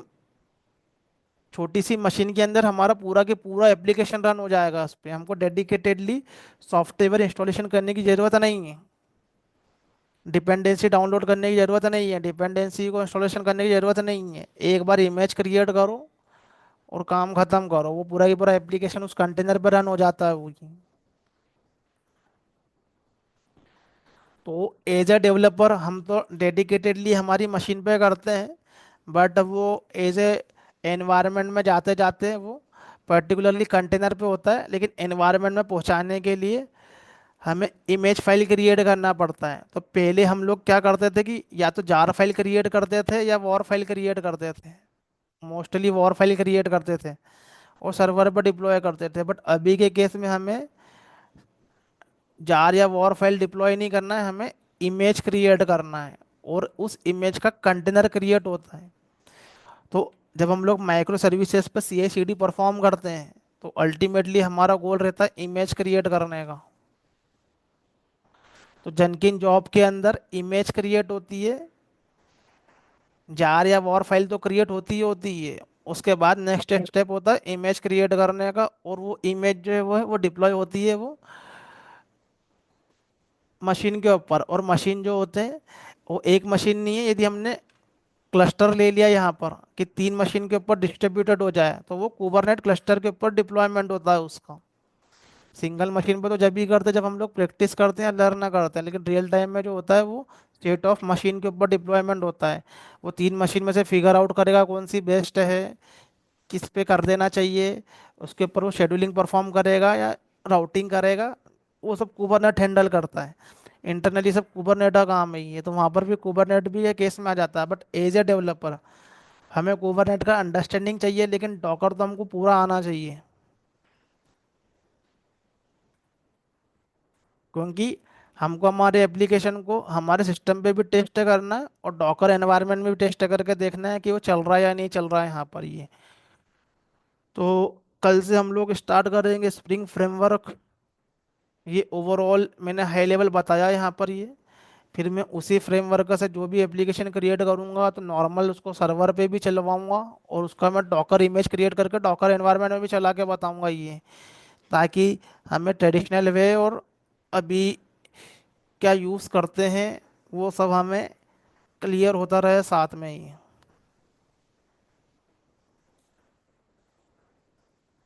छोटी सी मशीन के अंदर हमारा पूरा के पूरा एप्लीकेशन रन हो जाएगा। उस पर हमको डेडिकेटेडली सॉफ्टवेयर इंस्टॉलेशन करने की ज़रूरत नहीं है, डिपेंडेंसी डाउनलोड करने की ज़रूरत नहीं है, डिपेंडेंसी को इंस्टॉलेशन करने की ज़रूरत नहीं है। एक बार इमेज क्रिएट करो और काम खत्म करो, वो पूरा की पूरा एप्लीकेशन उस कंटेनर पर रन हो जाता है वो। तो एज अ डेवलपर हम तो डेडिकेटेडली हमारी मशीन पे करते हैं, बट वो एज ए एनवायरनमेंट में जाते जाते वो पर्टिकुलरली कंटेनर पे होता है। लेकिन एनवायरनमेंट में पहुंचाने के लिए हमें इमेज फाइल क्रिएट करना पड़ता है। तो पहले हम लोग क्या करते थे कि या तो जार फाइल क्रिएट करते थे या वॉर फाइल क्रिएट करते थे। मोस्टली वॉर फाइल क्रिएट करते थे और सर्वर पर डिप्लॉय करते थे। बट अभी के केस में हमें जार या वॉर फाइल डिप्लॉय नहीं करना है, हमें इमेज क्रिएट करना है और उस इमेज का कंटेनर क्रिएट होता है। तो जब हम लोग माइक्रो सर्विसेज पर सी आई सी डी परफॉर्म करते हैं तो अल्टीमेटली हमारा गोल रहता है इमेज क्रिएट करने का। तो जनकिन जॉब के अंदर इमेज क्रिएट होती है, जार या वॉर फाइल तो क्रिएट होती है। उसके बाद नेक्स्ट स्टेप होता है इमेज क्रिएट करने का, और वो इमेज जो है वो डिप्लॉय होती है वो मशीन के ऊपर। और मशीन जो होते हैं वो एक मशीन नहीं है, यदि हमने क्लस्टर ले लिया यहाँ पर कि 3 मशीन के ऊपर डिस्ट्रीब्यूटेड हो जाए तो वो कुबरनेट क्लस्टर के ऊपर डिप्लॉयमेंट होता है उसका। सिंगल मशीन पे तो जब भी करते हैं जब हम लोग प्रैक्टिस करते हैं लर्न करते हैं, लेकिन रियल टाइम में जो होता है वो स्टेट ऑफ मशीन के ऊपर डिप्लॉयमेंट होता है। वो 3 मशीन में से फिगर आउट करेगा कौन सी बेस्ट है, किस पे कर देना चाहिए, उसके ऊपर वो शेड्यूलिंग परफॉर्म करेगा या राउटिंग करेगा, वो सब कुबरनेट हैंडल करता है। इंटरनली सब कुबरनेट का काम है ये, तो वहाँ पर भी कुबरनेट भी ये केस में आ जाता है। बट एज ए डेवलपर हमें कुबरनेट का अंडरस्टैंडिंग चाहिए, लेकिन डॉकर तो हमको पूरा आना चाहिए। क्योंकि हमको हमारे एप्लीकेशन को हमारे सिस्टम पे भी टेस्ट करना है और डॉकर एनवायरनमेंट में भी टेस्ट करके देखना है कि वो चल रहा है या नहीं चल रहा है यहाँ पर ये। तो कल से हम लोग स्टार्ट करेंगे स्प्रिंग फ्रेमवर्क। ये ओवरऑल मैंने हाई लेवल बताया यहाँ पर ये। फिर मैं उसी फ्रेमवर्क से जो भी एप्लीकेशन क्रिएट करूँगा तो नॉर्मल उसको सर्वर पे भी चलवाऊँगा, और उसका मैं डॉकर इमेज क्रिएट करके डॉकर एनवायरनमेंट में भी चला के बताऊँगा ये, ताकि हमें ट्रेडिशनल वे और अभी क्या यूज़ करते हैं वो सब हमें क्लियर होता रहे साथ में ही।